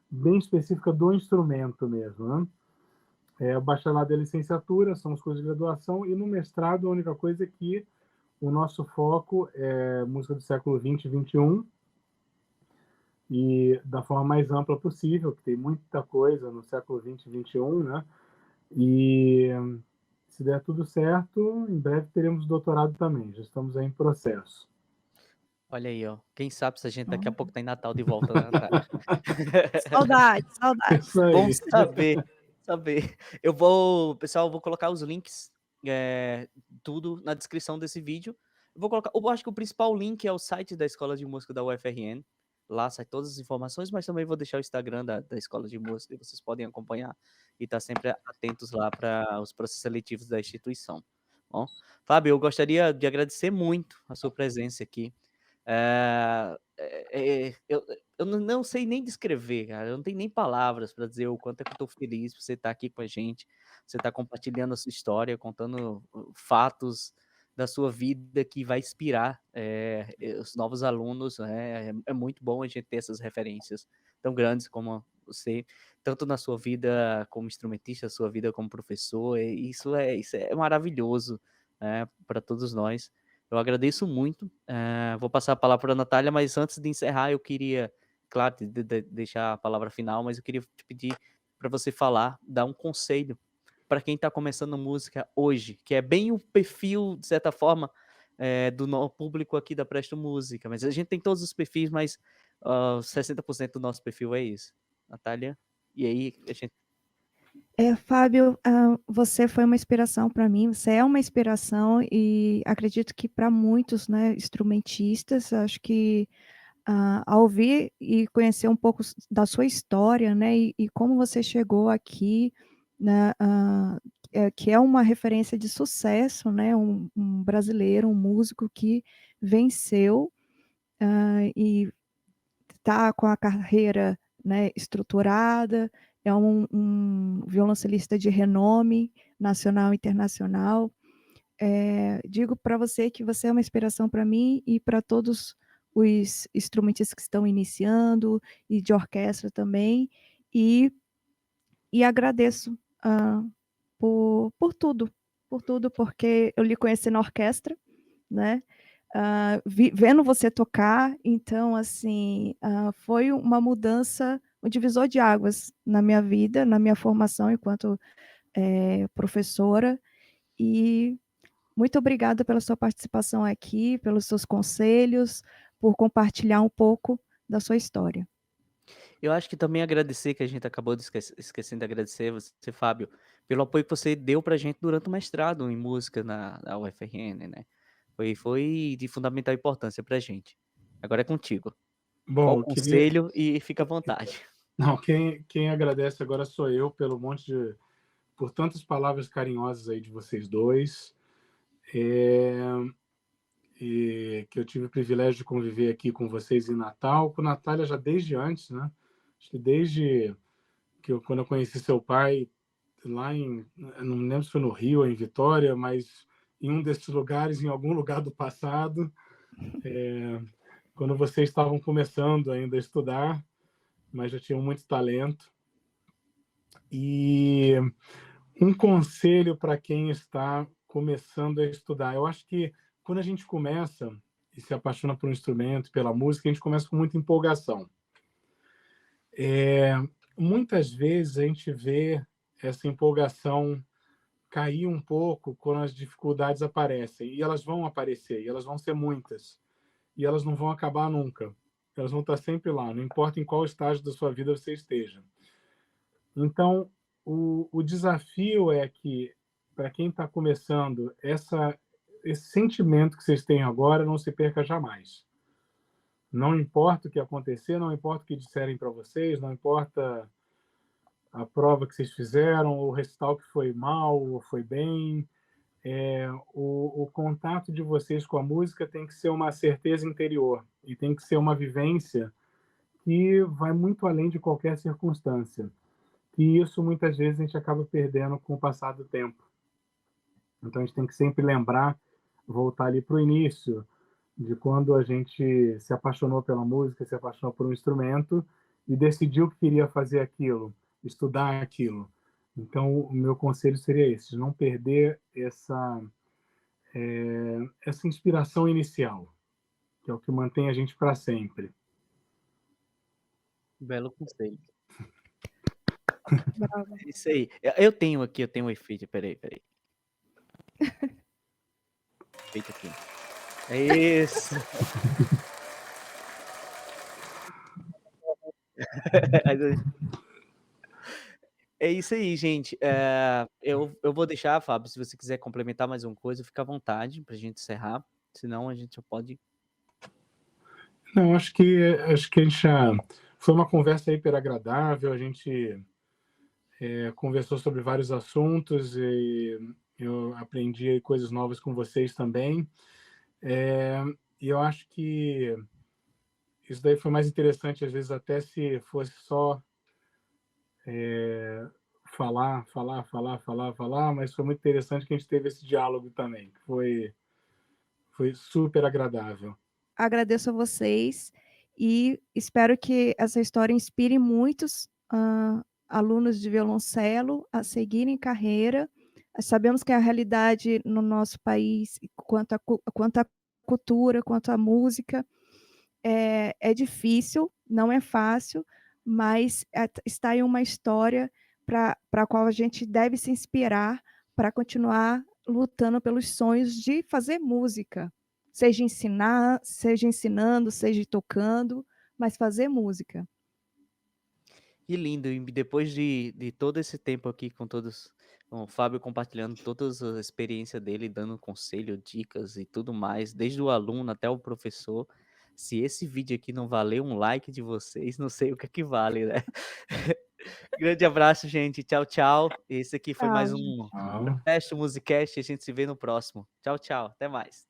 bem específica do instrumento mesmo, né? O bacharelado e a licenciatura são as coisas de graduação, e no mestrado a única coisa é que o nosso foco é música do século XX e XXI, e da forma mais ampla possível, que tem muita coisa no século XX e XXI, né? E se der tudo certo, em breve teremos doutorado também. Já estamos aí em processo. Olha aí, ó. Quem sabe se a gente daqui a Olha. pouco tá em Natal de volta, né, Natália? Saudade, saudade. Isso Bom aí. saber. Pessoal, eu vou colocar os links, tudo na descrição desse vídeo. Eu acho que o principal link é o site da Escola de Música da UFRN. Lá sai todas as informações, mas também vou deixar o Instagram da Escola de Música e vocês podem acompanhar e estar sempre atentos lá para os processos seletivos da instituição. Bom, Fábio, eu gostaria de agradecer muito a sua presença aqui. Eu não sei nem descrever, cara. Eu não tenho nem palavras para dizer o quanto é que eu estou feliz por você estar aqui com a gente. Você está compartilhando a sua história, contando fatos da sua vida que vai inspirar os novos alunos. É muito bom a gente ter essas referências tão grandes como você, tanto na sua vida como instrumentista, sua vida como professor. Isso é maravilhoso, para todos nós. Eu agradeço muito. Vou passar a palavra para a Natália, mas antes de encerrar, eu queria, claro, deixar a palavra final, mas eu queria te pedir para você falar, dar um conselho para quem está começando música hoje, que é bem o perfil, de certa forma, do público aqui da Presto Música. Mas a gente tem todos os perfis, mas 60% do nosso perfil é isso. Natália, e aí a gente... Fábio, você foi uma inspiração para mim, você é uma inspiração e acredito que para muitos, né, instrumentistas, acho que ao ouvir e conhecer um pouco da sua história, né, e como você chegou aqui, né, que é uma referência de sucesso, né, um brasileiro, um músico que venceu e está com a carreira, né, estruturada, é um violoncelista de renome nacional e internacional. Digo para você que você é uma inspiração para mim e para todos os instrumentistas que estão iniciando e de orquestra também, e agradeço por tudo, porque eu lhe conheci na orquestra, né? Vendo você tocar, então, assim, foi uma mudança, um divisor de águas na minha vida, na minha formação enquanto professora, e muito obrigada pela sua participação aqui, pelos seus conselhos, por compartilhar um pouco da sua história. Eu acho que também agradecer, que a gente acabou esquecendo de agradecer você, Fábio, pelo apoio que você deu pra gente durante o mestrado em música na UFRN, né? Foi de fundamental importância pra gente. Agora é contigo. Qual Bom, o eu queria. conselho e fica à vontade. Não, quem agradece agora sou eu pelo por tantas palavras carinhosas aí de vocês dois. E que eu tive o privilégio de conviver aqui com vocês em Natal, com a Natália já desde antes, né? Acho que desde quando eu conheci seu pai lá não me lembro se foi no Rio ou em Vitória, mas em um desses lugares, em algum lugar do passado, quando vocês estavam começando ainda a estudar, mas já tinham muito talento. E um conselho para quem está começando a estudar. Eu acho que quando a gente começa e se apaixona por um instrumento, pela música, a gente começa com muita empolgação. Muitas vezes a gente vê essa empolgação cair um pouco quando as dificuldades aparecem. E elas vão aparecer, e elas vão ser muitas. E elas não vão acabar nunca. Elas vão estar sempre lá, não importa em qual estágio da sua vida você esteja. Então, o desafio é que, para quem está começando, esse sentimento que vocês têm agora não se perca jamais. Não importa o que acontecer, não importa o que disserem para vocês, não importa a prova que vocês fizeram, o recital que foi mal ou foi bem, o contato de vocês com a música tem que ser uma certeza interior e tem que ser uma vivência que vai muito além de qualquer circunstância. E isso, muitas vezes, a gente acaba perdendo com o passar do tempo. Então, a gente tem que sempre lembrar, voltar ali para o início, de quando a gente se apaixonou pela música, se apaixonou por um instrumento e decidiu que queria fazer aquilo, estudar aquilo. Então, o meu conselho seria esse, de não perder essa inspiração inicial, que é o que mantém a gente para sempre. Belo conselho. Bravo. É isso aí. Eu tenho um efeito, peraí. Feito aqui. É isso. É isso aí, gente. Eu vou deixar, Fábio, se você quiser complementar mais uma coisa, fica à vontade pra gente encerrar. Senão a gente já pode. Não, acho que a gente já foi uma conversa hiper agradável, a gente conversou sobre vários assuntos e eu aprendi coisas novas com vocês também. E eu acho que isso daí foi mais interessante, às vezes, até se fosse só falar, mas foi muito interessante que a gente teve esse diálogo também, que foi super agradável. Agradeço a vocês e espero que essa história inspire muitos alunos de violoncelo a seguirem carreira. Sabemos que a realidade no nosso país, quanto à cultura, quanto à música, é difícil, não é fácil, mas está aí uma história para a qual a gente deve se inspirar para continuar lutando pelos sonhos de fazer música, seja ensinando, seja tocando, mas fazer música. Que lindo, e depois de todo esse tempo aqui com o Fábio compartilhando todas as experiências dele, dando conselho, dicas e tudo mais, desde o aluno até o professor. Se esse vídeo aqui não valer um like de vocês, não sei o que vale, né? Grande abraço, gente. Tchau, tchau. Esse aqui foi mais um Tchau. Teste Musicast. A gente se vê no próximo. Tchau, tchau. Até mais.